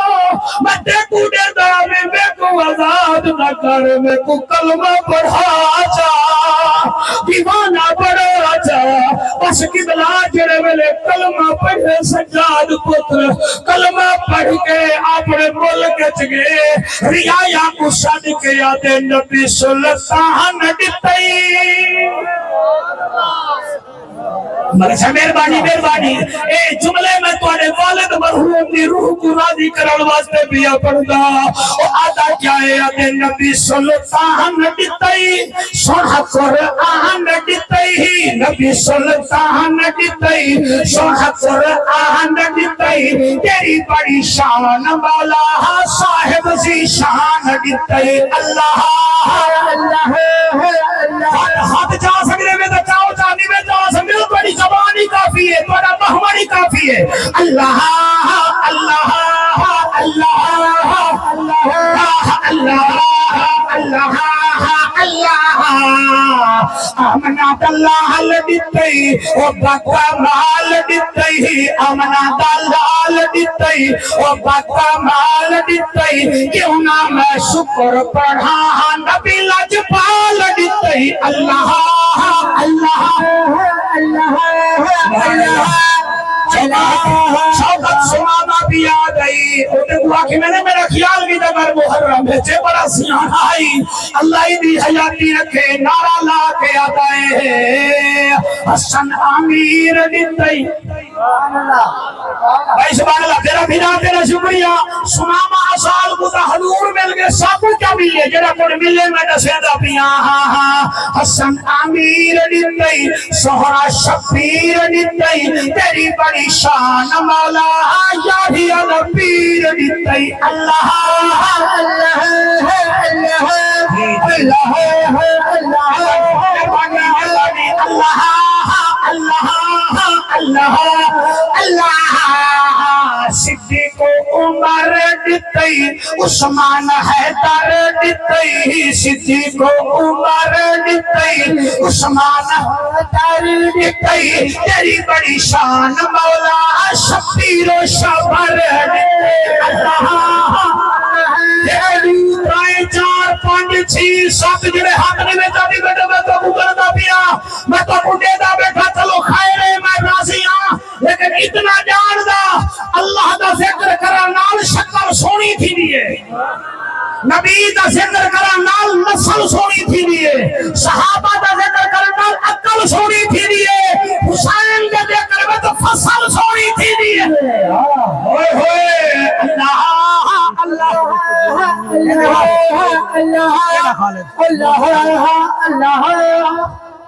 میں تے کو دے دا میں کو آزاد نہ کر میں کو کلمہ پڑھا جا دیوانہ پڑھا جا بس قبلہ جڑے ویلے کلمہ پڑھے سجاد پتر کلمہ پڑھ کے اپنے ملک چگے ریایا کو شد کے یادے نبی سلطان دتائی مگر مہربانی اے جملے میں تواڈے والد مرحوم دی روح کو راضی کرن واسطے پیا پڑھدا او آدا کیا ہے تے نبی سلطان دتائی سونا قرآن دتائی نبی سلطان دتائی سونا قرآن دتائی تیری بڑی شان مولا صاحب ذی شان دتائی اللہ ہاتھ جا سکتے میں تو چاہو چاندی میں جا سکتے ہو تھوڑی زبانی کافی ہے تھوڑا مہمانی کافی ہے اللہ اللہ اللہ اللہ اللہ اللہ امنات اللہ لدیتئی او بکا مال دیتئی امنات اللہ لدیتئی او بکا مال دیتئی کیوں نہ میں شکر پڑھا نبی لجپال دیتئی اللہ اللہ اللہ شوقت سمامہ بھی آ گئی انہیں دعا کہ میں نے میرا خیال بھی دگر محرم بھیجے بڑا سیاح آئی اللہ دی حیاتی رکھے نعرہ لا کے آتائے ہیں حسن امیر دیتائی بھائی سبحان اللہ تیرا بھیرا تیرا شکریہ سمامہ سال گزا حضور مل گئے سابو کیا ملے جڑا کوڑ ملے میں دسیدہ پیا حسن امیر دیتائی سہرا شبیر دیتائی تیری بڑی شان مولا یاہی الپیر دیتائی اللہ اللہ اللہ اللہ اللہ اللہ صدیق عمر دیتائی عثمان حیدر دیتائی صدیق عمر دیتائی عثمان حیدر دیتائی تیری بڑی شان مولا شبیر و شبر دیتائی اللہ تیری ترائے چار پانچ چھ سات جڑے ہاتھ نے میں جاتی بیٹھے میں تو گزرتا پیا میں تو دیدا بیٹھا چلو خیر ہے میں راضی ہاں لیکن اتنا جان دا اللہ دا ذکر کرن نال شکل سونی تھی دیئے نبی دا ذکر کرن نال نسل سونی تھی دیئے صحابہ دا ذکر کرن نال عقل سونی تھی دیئے حسین دا ذکر میں تو فصل سونی تھی دیئے ہوئے ہوئے اللہ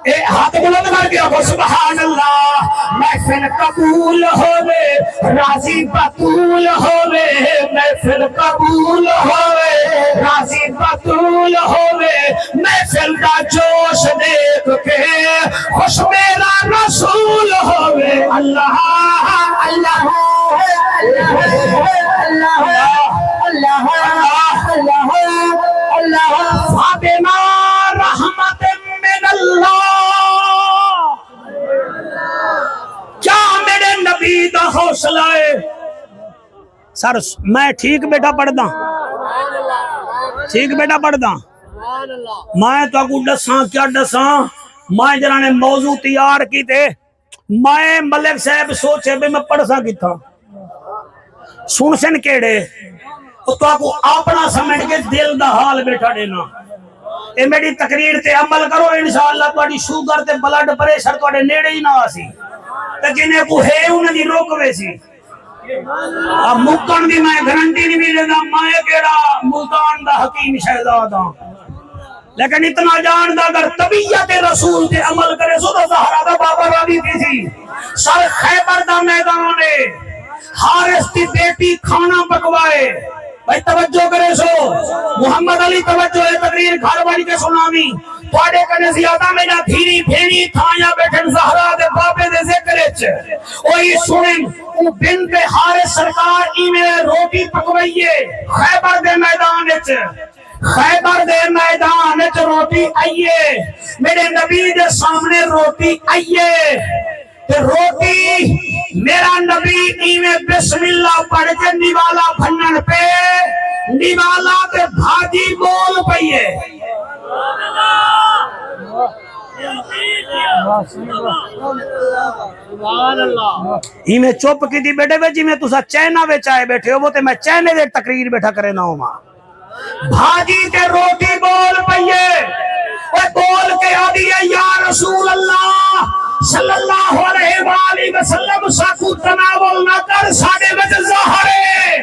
اے ہاتھ بلند کر کے ابو سبحان اللہ محفل قبول ہوئے راضی بطول ہوئے محفل قبول ہوئے راضی بطول ہوئے محفل کا جوش دیکھ کے خوش میرا رسول ہوئے اللہ اللہ اللہ اللہ اللہ اللہ فاطمہ رحمت من اللہ کیا میرے نبی دا حوصلہ ہے سر میں ٹھیک بیٹا پڑھدا ٹھیک بیٹا پڑھدا میں تو کو دساں کیا دساں میں جنہاں نے موضوع تیار کی تے میں ملک صاحب سوچے بھی میں پڑھ سا کی تھا سن سن کیڑے تو آپ کو اپنا سمجھ کے دل دا حال بیٹھا دینا اے میری تقریر تے عمل کرو انشاءاللہ تہاڈی شوگر تے بلڈ پریشر تہاڈے نیڑے ہی نہ آسی تے جنہیں کو ہے انہاں دی روک ویسی اب مکن دی میں گارنٹی نہیں ملے گا میں کیڑا ملتان دا حکیم شہزاد ہاں لیکن اتنا جان دا اگر طبیعت رسول تے عمل کرے سو تو زہرا دا بابا راضی تھی سی سر خیبر دا میدان ہے حارث دی بیٹی کھانا پکوائے بھائی توجہ کرے سو محمد علی توجہ ہے تقریر گھر والی کے سنامی تواڈے کنے زیادہ میرا دھیری بھیڑی تھایا بیٹھن زہرا دے بابے دے ذکر وچ اوہی سنن او بنت حارث سرکار ایویں روٹی پکوائیے خیبر دے میدان وچ خیبر دے میدان وچ روٹی آئیے میرے نبی دے سامنے روٹی آئیے تے روٹی میرا نبی ایویں بسم اللہ پڑھ کے نیوالا بھنن پہ نیوالا تے بھاجی بول پئیے ایویں چپ کی دی بیٹھے وے جویں تساں چائنا وچ آئے بیٹھے ہو وہ تے میں چائنے دے تقریر بیٹھا کرے نہ ہوں بھاجی تے روٹی بول پئیے وہ بول کے آدھی ہے یا رسول اللہ صلی اللہ علیہ وآلہ وسلم ساکو تناول نہ کر ساڑے وچ ظاہر ہے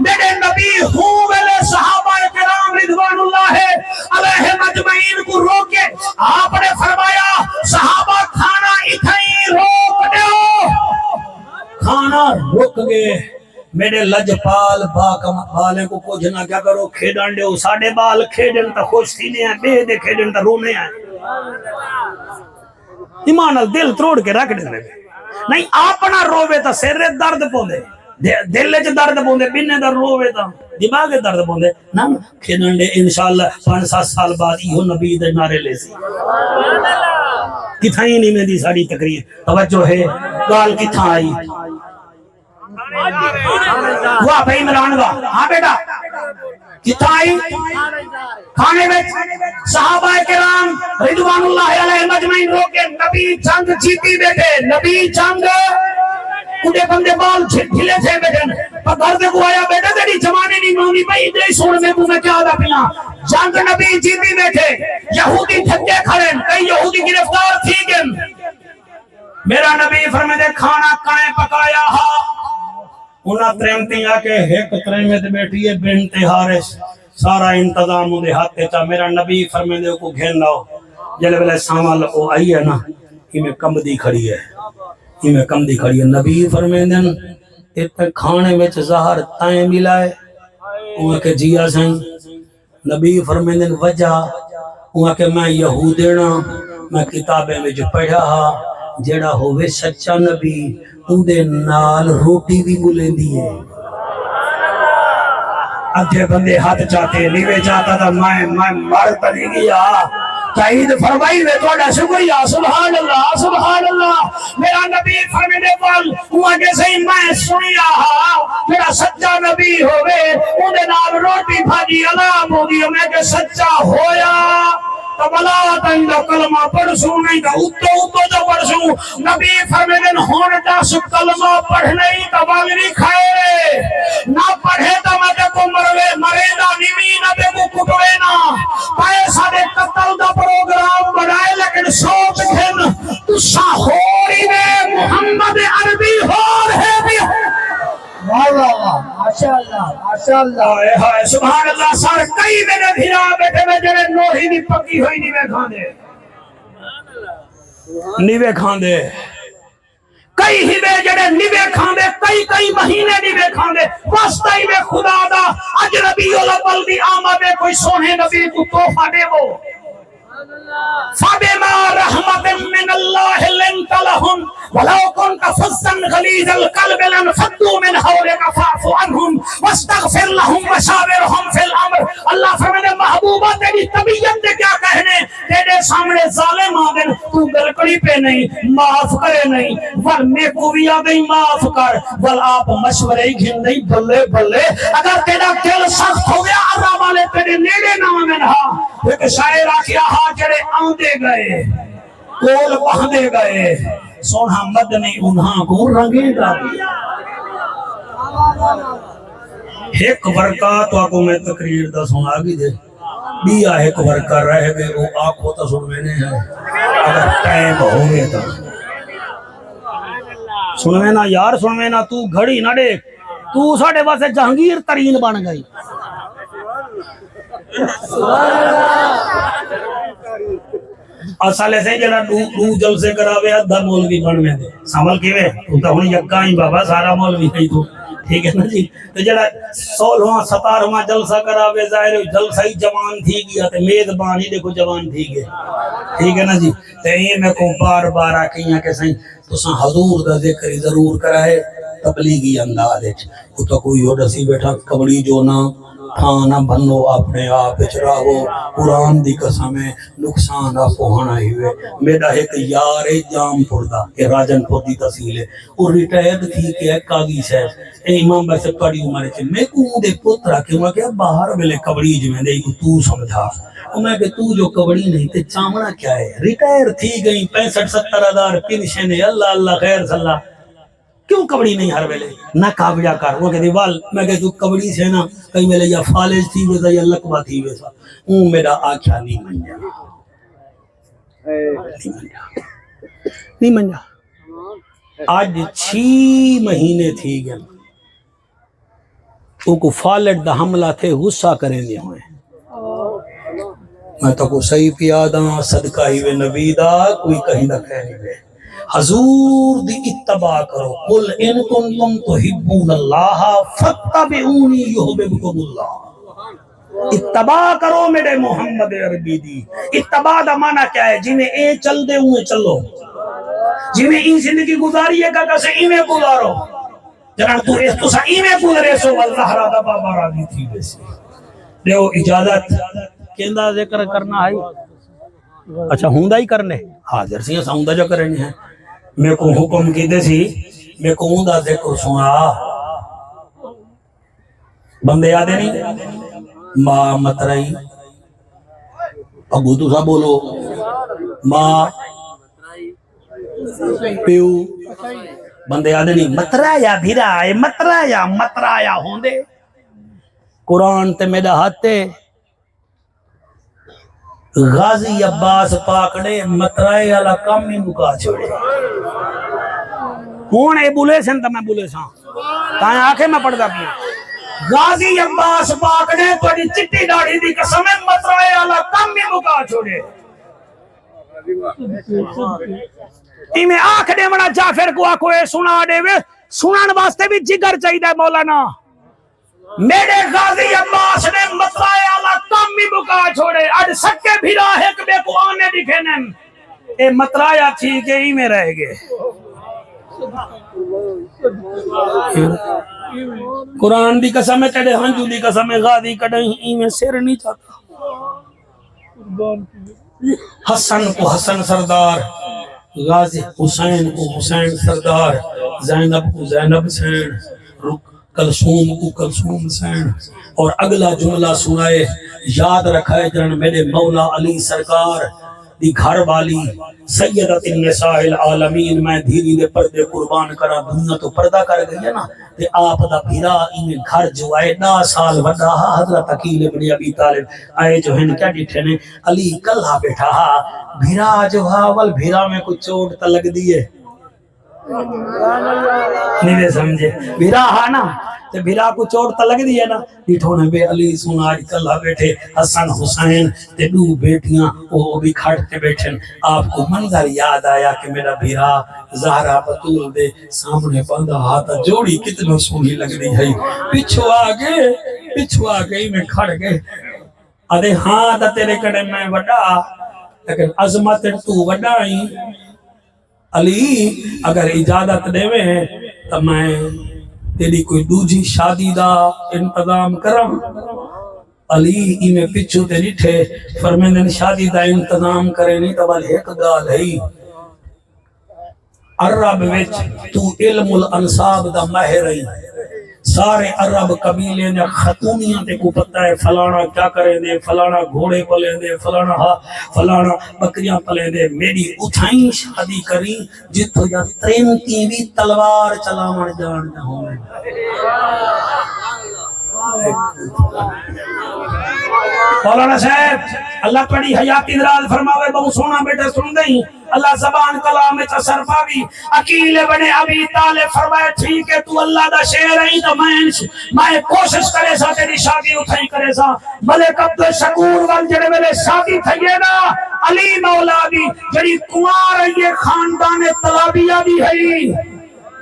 میرے نبی ہوں ویلے صحابہ کرام رضوان اللہ علیہ مجمعین کو روکے آپ نے فرمایا صحابہ کھانا اتھائی روک دیو کھانا روک گئے میرے لجپال بالے کو کچھ نہ کیا کرو کھیڈن دیو ساڑے بال کھیڈن تا خوش تھینے ہیں بے دے کھیڈن تا رونے ہیں ایمان دل تروڑ کے رکھ دینے نہیں اپنا روے تا سر درد پوندے دل وچ درد پوندے بنے دا روے تا دماغ درد پوندے نا کھیڈن دے انشاءاللہ 5-7 سال بعد ایہو نبی دے نعرے لے سی کتھائی نہیں میں دی ساڑی تقریر توجہ ہے گال کتھا آئی ہوا بھائی عمران کا ہاں بیٹا کتھا آئی کھانے میں صحابہ کرام رضوان اللہ علیہ مجمعین روکے نبی جنگ جیتی بیٹھے نبی جنگ کڑے بندے بال ڈھلے تھے بیٹھے پر گھر دے کو آیا بیٹا تیری جمانے نہیں مونی بھائی ادھر سوڑ میں میں کیا دا پیا جنگ نبی جیتی بیٹھے یہودی تھکے کھڑے کئی یہودی گرفتار تھی گن میرا نبی فرمائے دے کھانا کائیں پکایا ہا انہاں ترمتی آکے ایک ترمت بیٹھی ہے بنت حارث سارا انتظام دے ہاتھ چا میرا نبی فرمائے دے کو گھن لاؤ جلے بلے سامال او آئی ہے نا یہ میں کم دی کھڑی ہے نبی فرمائے دن اتنے کھانے میں زہر تائیں ملائے انہاں کے جیا سائیں نبی فرمائے دن وجہ انہاں کے میں یہودینا میں کتابیں میں جو پڑھا جڑا ہوئے سچا نبی اندے نال روٹی بھی بولیں دیئے ادھے بندے ہاتھ چاہتے نیوے چاہتا تھا میں مرتا نہیں گیا تائید فرمائی میں توڑا شکریہ سبحان اللہ میرا نبی فرمیدے بل ہوا جیسے ہی میں سنیا میرا سچا نبی ہوئے اندے نال روٹی بھاجی علام ہو دی میں کہ سچا ہویا تو بلا تندہ کلمہ پڑھسوں نہیں تو اتو جو پڑھسوں نبی فرمیدن ہونٹا سو کلمہ پڑھنے ہی تو باگری کھائے نہ پڑھے تو میں تے کو مرے دا نمی نہ تے کو کٹوے نا پیسہ دے قتل دا پروگرام بڑھائے لیکن سوچ گھن تو ساہوری میں محمد عربی ہور ہے بھی سبحان اللہ سار کئی میرے بھیرا بیٹھے میں جڑے نوہی بھی پکی ہوئی نیوے کھاندے کئی ہی میں جڑے نیوے کھاندے کئی مہینے نیوے کھاندے واسطہ ہی میں خدا دا اجربی الاول دی آمدے کوئی سونے نبی کو توفہ دے وہ فَبِمَا رَحْمَةٍ مِّنَ اللَّهِ لِنْتَ لَهُمْ وَلَوْ كُنْتَ فَظًّا غَلِيظَ الْقَلْبِ لَانفَضُّوا مِنْ حَوْلِكَ فَاعْفُ عَنْهُمْ وَاسْتَغْفِرْ لَهُمْ وَشَاوِرْهُمْ فِي الْأَمْرِ اللہ فرماتے محبوبہ تیری طبیعت دے کیا کہنے تیرے سامنے ظالم آگن تو گلکڑی پہ نہیں معاف کرے نہیں ور میں کویا نہیں معاف کر ول آپ مشورے ہی گھن نہیں بلے اگر تیرا دل سخت ہو گیا عذاب والے تیرے نیڑے نہ آمن ہاں ایک شاعر آکیا ہاں جڑے آندے گئے کول باندے گئے سونا مدنی انہاں کو رنگیں ڈالی ایک ورکا تو آکو میں تقریر دا سنا گی دے بیا ایک ورکا رہ گئے وہ آکو تا سن میں نے ہے اگر ٹائم ہو گئے تا سنوے نا یار سنوے نا تو گھڑی نہ دیکھ تو ساڑھے واسے جہانگیر ترین بن گئی اصالے سے جڑا دو جلسے کراوے ادھا مولوی بن میں دے سامل کیوے تو تا ہونی یکا ہی بابا سارا مولوی نہیں تو ٹھیک ہے نا جی تو جڑا 16واں 17واں جلسہ کراوے ظاہر جلسہ ہی جوان تھی گیا تے میزبان ہی دیکھو جوان تھی گئے ٹھیک ہے نا جی تے یہ میں کو بار بار آکھیاں کہ سائیں تو ساں حضور دا ذکر ضرور کرائے تبلیغی انداز ہے وہ تو کوئی ہو رسی بیٹھا کبڑی جو نہ کھانا بنو اپنے آپ چراہو قرآن دی قسم ہے نقصان آپ ہونا ہی ہوئے میرا ایک یار جام پردہ یہ راجن پور دی تحصیل ہے اور ریٹائرڈ تھی کہ ایک قاضی صاحب اے امام بھائی سے پڑی عمر ہے میں کو دے پترا کہ وہ کیا باہر ملے کبڑی جو میں دے تو سمجھا اور میں کہ تو جو کبڑی نہیں تے چامنا کیا ہے ریٹائر تھی گئی 65-70 ہزار پینشن ہے اللہ اللہ خیر صلی کیوں کبڑی نہیں ہر ویلے نہ کابجا کر وہ کہتے وال میں کہ تو کبڑی سے نا کئی ویلے یا فالج تھی ویسا یا لکبہ تھی ویسا میرا آکھیا نہیں منجا نہیں منجا آج 6 مہینے تھی گئے تو کو فالج دا حملہ تھے غصہ کریں دے ہوئے میں تو کو صحیح پیادا صدقہ ہی وے نبی دا کوئی کہیں نہ کہنی وے حضور دی اتباع کرو قل ان کنتم تحبون اللہ فاتبعونی یحببکم اللہ اتباع کرو میرے محمد عربی دی اتباع دا معنی کیا ہے جنہیں اے چل دے ہوئے چلو جنہیں این زندگی گزاری ہے کہ سے ایمیں گزارو جنہاں تو اس تو سا ایمیں گزارے سو واللہ رادہ بابا راضی تھی ویسے دیو اجازت کیندہ ذکر کرنا ہے اچھا ہوندہ ہی کرنے حاضر سی ایسا ہوندہ جو کرنے ہیں میں کو حکم کی دے سی میں کو ہوندہ ذکر سنا بندے یادے نہیں ماں مترائی ابو تو سا بولو ماں پیو بندے یادے نہیں مترایا بھیرائے مترایا ہوندے قرآن تے میرا ہاتھے غازی عباس پاکڑے مترائے والا کام ہی مکا چھوڑے کون ہے بولے سن تا میں بولے ساں تائیں آنکھیں میں پڑھتا پیا غازی عباس پاکڑے توڑی چٹی داڑھی دی قسم ہے مترائے والا کام ہی مکا چھوڑے ایمیں آنکھ دے منا جعفر کو آکھو اے سنا دے وے سنان واسطے بھی جگر چاہی دے مولانا میرے غازی عباس نے مطرائے آلہ کام بھی بکا چھوڑے آج سکے بھیرا ہے کہ بے کو آنے دکھے نن اے مطرائے تھی کہ ہی میں رہ گئے قرآن دی قسم ہے تیرے ہنجو دی قسم ہے غازی کڑھیں ہی میں سیر نہیں چاہتا حسن کو حسن سردار غازی حسین کو حسین سردار زینب کو زینب سین رک کلثوم کو کلثوم حسین اور اگلا جملہ سنائے یاد رکھائے جن میرے مولا علی سرکار دی گھر والی سیدت النساء العالمین میں دھیری دے پردے قربان کرا دنیا تو پردہ کر گئی ہے نا تے آپ دا بھیرا انہیں گھر جو آئے 10 سال وڈا حضرت عقیل ابن ابی طالب آئے جو ہیں کیا ڈیٹھے نے علی کلہ بیٹھا بھیرا جو اول بھیرا میں کچھ چوٹ تا لگ دیئے نہیں سمجھے بھیرا نا تے بھیرا کو چوٹ تا لگ دی ہے نا ڈیٹھو نے بے علی سنا کلہ بیٹھے حسن حسین تے 2 بیٹیاں وہ بھی کھڑتے بیٹھیں آپ کو منظر یاد آیا کہ میرا بھیرا زہرا بطول دے سامنے بندہ ہاتھا جوڑی کتنا سونی لگ دی ہے پچھو آگئے میں کھڑ گئے ادھے ہاں دا تیرے کڑے میں وڈا لیکن عظمت تو وڈا ہی علی اگر اجازت دے میں تو میں تیری کوئی دوجی شادی دا انتظام کرم علی میں پچھو تے نٹھے فرمیندن شادی دا انتظام کرے نہیں تو بل ایک گال ہے عرب وچ تو علم الانصاب دا ماہر ہے سارے عرب قبیلے نے خاتونیاں تے کو پتہ ہے فلانا کیا کریں دے، فلانا گھوڑے پلیں دے، فلانا بکریاں پلیں دے. میری اتھائیں شادی کری جتو یا ترینتی بھی تلوار چلاون جان جاؤں. مولانا صاحب اللہ تڑی حیاتی دراز فرماوے بہو سونا بیٹا سن دیں. اللہ زبان کلام میں اثر پاوی. عقیل بنے ابی طالب فرمائے ٹھیک ہے تو اللہ دا شعر ہے تو میں کوشش کرے سا تیری شادی اٹھائی کرے سا. ملک عبد الشکور وال جڑے ویلے شادی تھئیے نا علی مولا دی جڑی کنوار ہے یہ خاندان طلابیہ دی ہے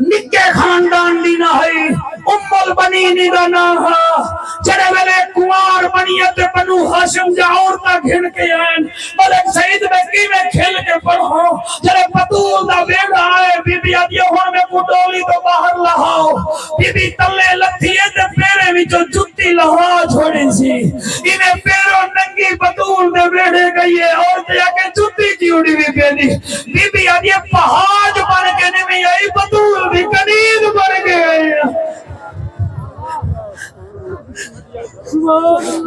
نکے خاندان دی نہ ہے ام البنین دا نہ ہے جڑے ویلے کنوار بنیت بنو ہاشم جا عورتاں گھن کے آئیں ملک سعید میں کی میں کھیل کے پڑھو جڑے بطول دا بیڑا آئے بی بی آدھیا ہون میں کو ڈولی تو باہر لہاؤ بی بی تلے لتھیے تے پیرے میں جو جتی لہا چھوڑی سی انہیں پیروں ننگی بطول دے بیڑے گئیے اور دیا کہ جتی جیوڑی بھی پیدی بی بی آدھیا پہاج بن کے نمی آئی بطول بھی کنید بن گئے.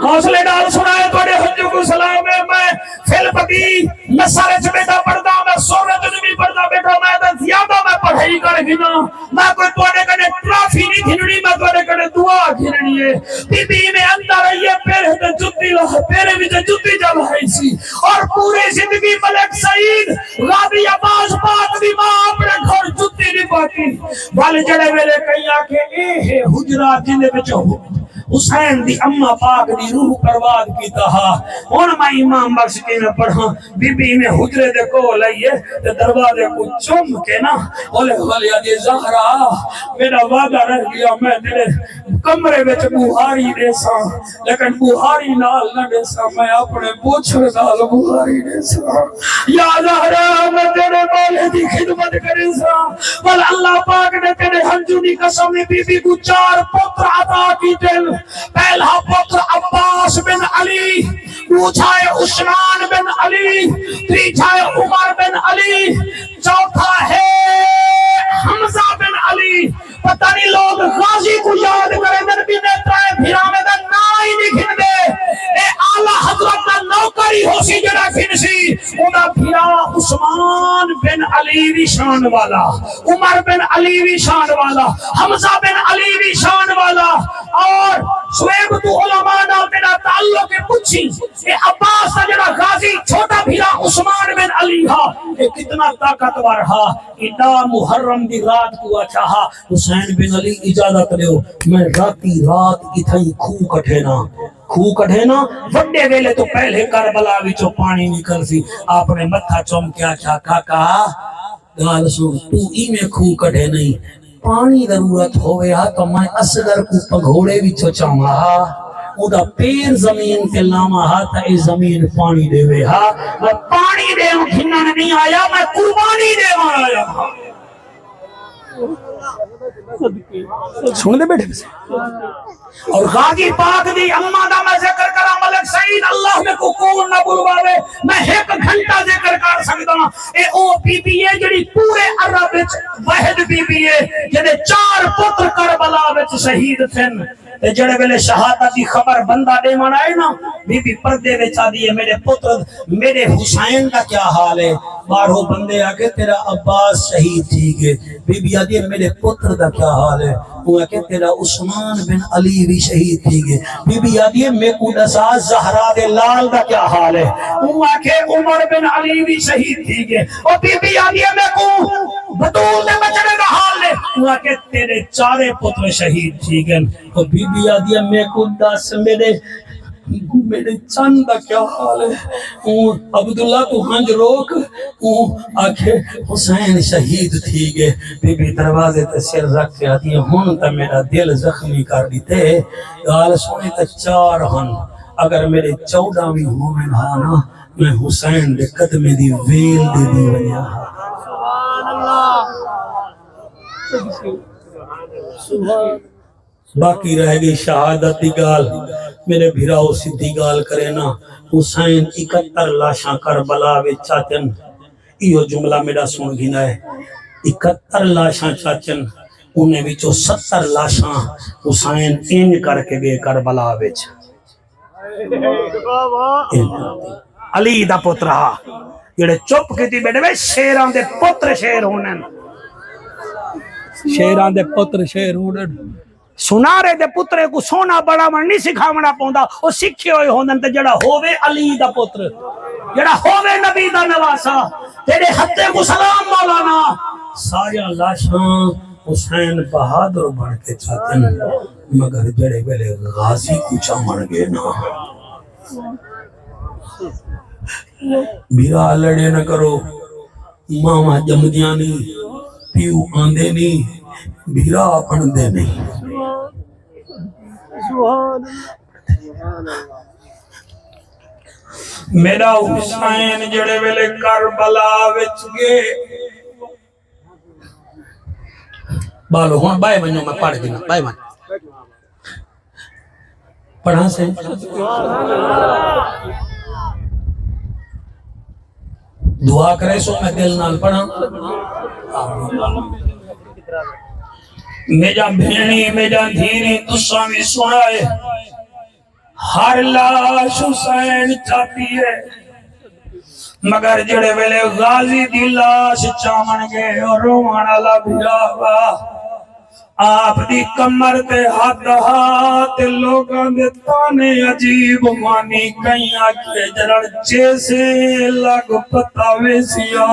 حوصلے ڈال سنائے توڑے حجو کو سلام ہے. میں فلپتی نصارے سے بیٹا پڑھتا میں سورت نبی پڑھتا بیٹا میں تا زیادہ میں پڑھائی کر گھنا میں کوئی توڑے کنے ٹرافی نہیں گھنڑی میں توڑے کنے دعا گھنڑی ہے. بی بی میں اندر رہیے پیرے تے جتی لہا پیرے بھی تے جتی جل ہے سی اور پوری زندگی ملک سعید غازی عباس پاک دی ماں اپنے گھر جتی نہیں پاتی والے جڑے ویلے کہیں آکے اے ہے حجرات جنے بچ حسین دی اممہ پاک دی روح پرواد کی تہا ان میں امام بخش کے میں پڑھا بی بی میں حجرے دے کو لئیے تے دروازے کو چم کے نا بولے دی زہرا میرا وعدہ رہ گیا میں تیرے کمرے وچ بہاری دے سا لیکن بہاری نال نہ دے سا میں اپنے بوچھر نال بہاری دے سا یا زہرا میں تیرے مولے دی خدمت کرے سا بل اللہ پاک نے تیرے ہنجو دی قسم بی بی کو 4 پتر عطا کی دل. پہلا پتر عباس بن علی دوسرا عثمان بن علی تیسرا عمر بن علی چوتھا ہے حمزہ بن علی. پتہ نہیں لوگ غازی کو یاد کریں نبی نے ترائے بھیرا میں دا نائی نہیں گھن دے اے اعلیٰ حضرت دا نوکری ہو سی جڑا گھن سی اونا بھیرا عثمان بن علی وی شان والا عمر بن علی وی شان والا حمزہ بن علی وی شان والا اور شعیب تو علماء نال تیرا تعلق پوچھی اے عباس دا جڑا غازی چھوٹا بھیرا عثمان بن علی ہا اے کتنا طاقتور ہا ادا محرم دی رات کو اچھا حسین بن علی اجازت دیو میں رات اتھائی کھو کٹھینا وڈے ویلے تو پہلے کربلا وچوں پانی نکل سی آپ نے متھا چوم کیا کیا کاکا گال سو تو ای میں کھو کٹھے نہیں پانی ضرورت ہوئے ہاں تو میں اصغر کو پگھوڑے وچوں چاہاں او دا پیر زمین کے لاما ہاں تا ای زمین پانی دے وے ہاں میں پانی دے ہوں کھنن نہیں آیا میں قربانی دے ہوں آیا سن دے بیٹھے سے اور غازی پاک دی اممہ دا میں ذکر کرا ملک سعید اللہ میں کو کون نہ بلواوے میں 1 گھنٹہ ذکر کر سکتا اے او بی بی اے جڑی پورے عرب وچ واحد بی بی اے جڑے 4 پتر کربلا وچ شہید تھن تے جڑے ویلے شہادت دی خبر بندہ دے من آئے نا بی بی پردے وچ آدی ہے میرے پتر میرے حسین کا کیا حال ہے بارہو بندے آگے تیرا عباس شہید تھی گے بی بی آدی ہے میرے پتر کا کیا حال ہے وہ کہ تیرا عثمان بن علی بھی شہید تھی گے بی بی آدی ہے میں کو دسا زہرا دے لال کا کیا حال ہے وہ کہ عمر بن علی بھی شہید تھی گے اور بی بی آدی ہے میں کو بطول دے بچنے کا حال ہے وہ کہ تیرے 4 پتر شہید تھی گے اور بی بی آدی ہے میں کو دس میرے چند کا کیا حال ہے عبداللہ تو ہنج روک آکھے حسین شہید تھی گے بی بی دروازے تے سر رکھ کے آتی ہے ہون تا میرا دل زخمی کر دیتے گال سونے تا 4 ہن اگر میرے 14ویں مومن ہانا میں حسین دے قدمے دی ویل دے دی ونیا باقی رہ گئی شہادت دی گال میرے بھیراؤ سدھی گال کرے نا حسین 71 لاشاں کربلا وچ چاچن ایو جملہ میرا سن گھنا ہے 71 لاشاں چاچن انہیں وچوں 70 لاشاں حسین انج کر کے گئے کربلا وچ علی دا پتر ہا جڑے چپ کیتی بیٹھے وے شیراں دے پتر شیر ہونن شیراں دے پتر شیر ہونن سنارے دے پترے کو سونا بڑا من نہیں سکھاونا پوندا او سکھے ہوئے ہوندن تے جڑا ہووے علی دا پتر جڑا ہووے نبی دا نواسا تیرے ہتھے کو سلام مولانا سارا لاشاں حسین بہادر بن کے چاہتے ہیں مگر جڑے ویلے غازی کو چامن گے نا بیرا لڑے نہ کرو ماما جمدیاں نہیں پیو آندے نہیں بیرا اپندے نہیں میرا حسین جڑے ویلے کربلا وچ گئے بالو ہون بائے بنو میں پڑھ دینا بائے بن پڑھا سے دعا کرے سو میں دل نال پڑھا میجا بھینی میجا دھیری تساں بھی سنائے ہر لاش حسین چاہتی ہے مگر جڑے ویلے غازی دی لاش چامن گے اور رومانا بھیراوا آپ دی کمر تے ہاتھ ہاتھ لوگاں دے تانے عجیب مانی کہیں آکھے جرڑ جیسے لگ پتاوے سیا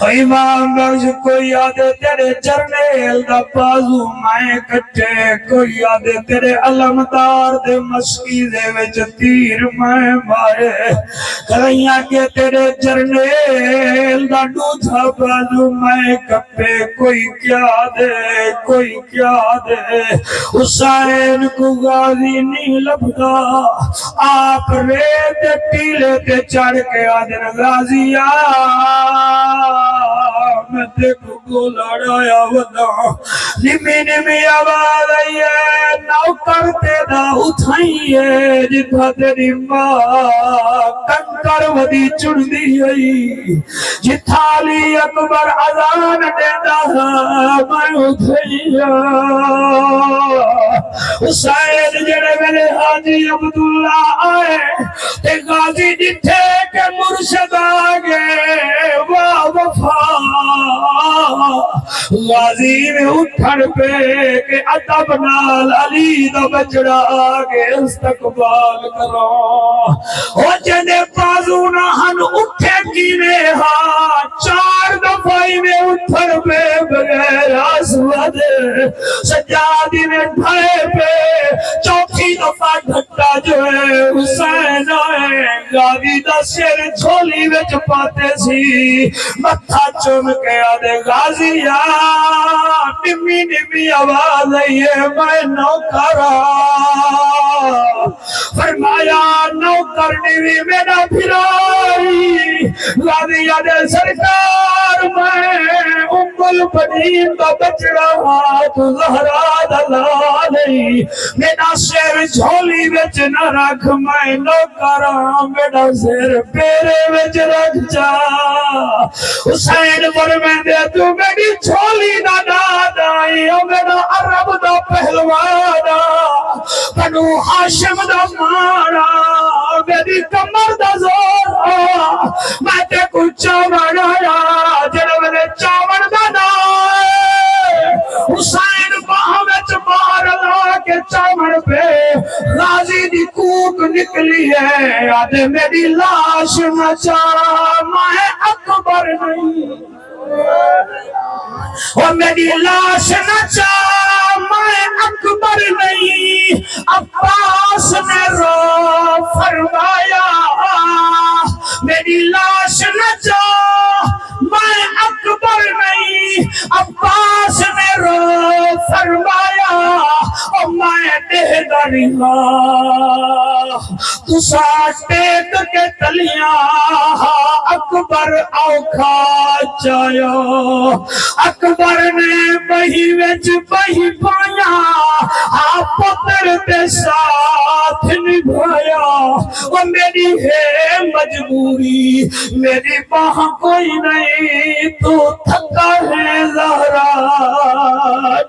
امام بخش کوئی یادے تیرے چرنیل دا بازو میں کٹے کوئی یادے تیرے علمدار دے مسکیدے وچ تیر میں مارے کہیں آکے تیرے چرنیل دا ڈوتھا بازو میں کپے کوئی کیا دے حسین کو غازی نہیں لبدا آپ ریت ٹیلے تے چڑھ کے آدن غازی میں دیکھو کو لڑایا ودا نمی آواز آئی ہے نوکر تیدا اٹھائیے جتھا تیری ماں کنکر ودی چڑ دی آئی جتھا علی اکبر اذان دیتا میں اٹھائیا حسین جڑے میرے حاجی عبداللہ آئے تے غازی جتھے کے مرشد آگے واہ وفا غازی میں اٹھن پہ کہ ادب نال علی دا بچڑا آگے استقبال کرو او جنے بازو نہ ہن اٹھے کینے ہاں 4 دفعی میں اٹھن پہ بغیر آسود سجادی میں ڈھائے پہ 4تھی دفعہ گھٹا جو ہے حسین آئے غازی دا سر جھولی وچ پاتے سی متھا چوم کے آدھے غازی نمی آواز آئیے میں نوکرا فرمایا نوکر نمی میرا پھرائی غازی آدھے سرکار میں البنین کا بچڑا ہاتھ زہرا دلا نہیں میرا سر جھولی وچ نہ رکھ میں نوکرا میرا سر پیرے وچ رکھ جا حسین فرمائے تو میری جھولی دا دادائی او میرا عرب دا پہلوانا بنو ہاشم دا مانا میری کمر دا زور میں تے کچھ چاون آیا جنہوں نے چاون دا دائے حسین باہ وچ مار لا کے چاون پہ غازی دی کوک نکلی ہے آدھے میری لاش نہ چاہ میں اکبر نہیں اور میری لاش نہ چاہ میں اکبر نہیں عباس نے رو فرمایا میری لاش نہ چاہ میں اکبر نہیں عباس نے رو فرمایا اور میں دہداری تو ساٹیک کے تلیاں اکبر اوکھا چاہیو اکبر نے بہی وچ بہی پایا پتر دے ساتھ نبھایا وہ میری ہے مجبوری میری باہ کوئی نہیں تو تھکا ہے زہرا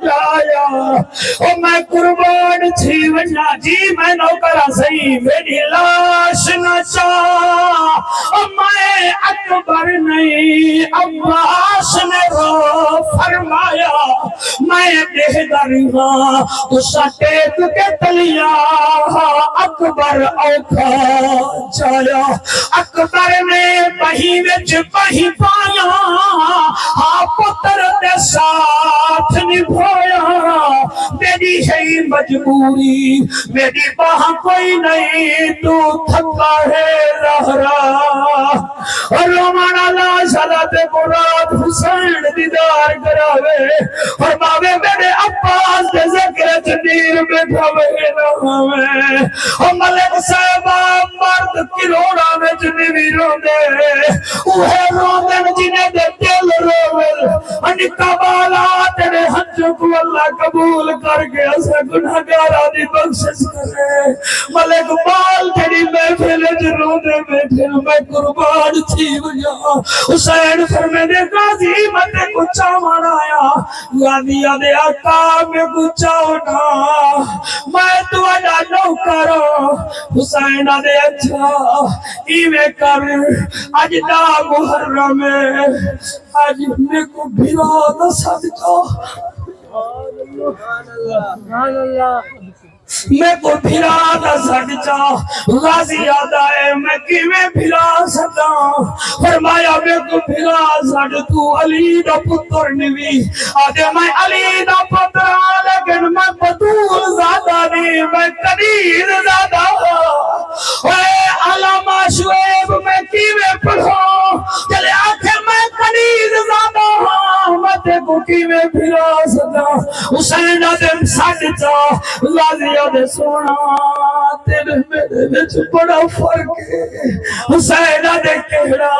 جایا او میں قربان تھی وجہ جی میں نوکرہ سہی میری لاش نہ چاہ او میں اکبر نہیں عباس نے رو فرمایا میں بہدر ہاں اسا ٹیک کے تلیا اکبر اوکھا جایا اکبر نے بہی وچ بہی پایا ہاں پتر دے ساتھ نبھایا میری ہے مجبوری میری باہ کوئی نہیں تو تھکا ہے زہرا اور رومان اللہ صلاۃ مراد حسین دیدار کراوے اور باوے میرے عباس دے ذکر جنیر بیٹھا ہوئے اور ملک صاحبہ مرد کروڑا میں جنوی رو دے اوہے رو دن جنہیں دے دل رو دے انکا بالا تیرے حجوں کو اللہ قبول کر کے اسے گناہگارہ دی بخشش کرے ملک بال تیری محفل جرو دے بیٹھے میں قربان تھی وجہ حسین فرمے دے غازی متے کچھا مانایا غازی آدھے آقا میں کچھا ہونا میں تو اڈا نو کرو حسین آدھے اچھا ایوے کر آج دا محرم آج میں کو بھیرا دا صدقہ میں کو بھیرا دا صدقہ غازی آدھا ہے میں کیویں بھیرا سکتا فرمایا میں کو بھیرا سکتا تو علی دا پتر نوی آدھے میں علی دا پتر لیکن میں بطول زیادہ نہیں میں قدیر زیادہ اے علامہ شعیب میں کیویں پڑھوں چلے آنکھیں میں قدیر زیادہ میں تے کو کیویں بھیرا سکتا حسین آدھے سکتا غازی آدھے سونا تیرے میرے وچ بڑا فرق ہے حسین آدھے کہڑا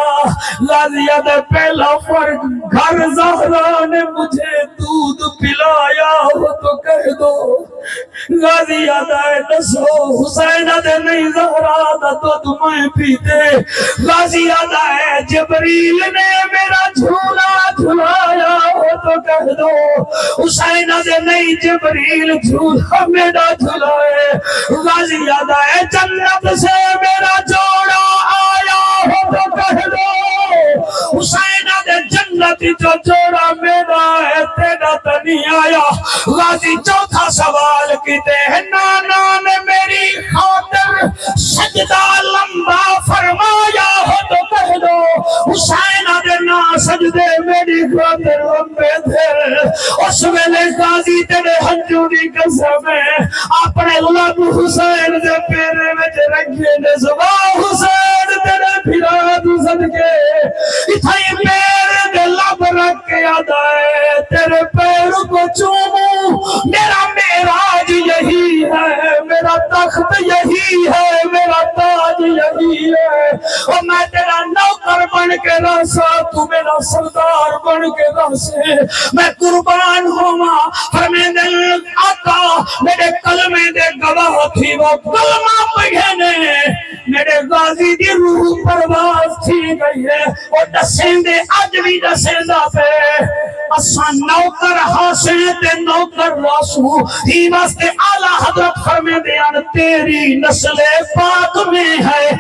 غازی آدھے پہلا فرق گھر زہرا نے مجھے دودھ پلایا ہو تو کہہ دو غازی آدھے نسو حسین آدھے نہیں زہرا دا تو تمہیں پیتے غازی آدھے جبریل نے میرا جھولا جھلایا ہو تو کہہ دو حسین آدھے نہیں جبریل جھولا میرا جھلائے غازی آدھا ہے جنت سے میرا جوڑا آیا ہو تو کہہ دو حسین آدھے جنت جو جوڑا میرا ہے تیرا تو نہیں آیا غازی چوتھا سوال کیتے ہیں نانا نے میری خاطر سجدہ لمبا فرمایا ہو تو کہہ دو حسین آدھے نا سجدے میری خاطر لمبے تھے اس ویلے غازی تیرے ہنجو دی قسم ہے اپنے لب حسین دے پیرے میں رکھے نے زبا حسین تیرے پھرا تو صدقے اتھائی پیر دے لب رکھ کے آدھا ہے تیرے پیر کو چوموں میرا معراج یہی ہے میرا تخت یہی ہے میرا تاج یہی ہے اور میں تیرا نوکر بن کے راسا تو میرا سردار بن کے راسے میں قربان ہوا فرمین آقا میرے کلمے دے گواہ تھی وہ کلمہ پڑھنے میرے غازی دی روح پرواز تھی گئی ہے اور دسیں دے آج بھی دسیں دا پہ اساں نوکر حاصل تے نوکر راسو ہی واسطے اعلیٰ حضرت فرمے دیان تیری نسل پاک میں ہے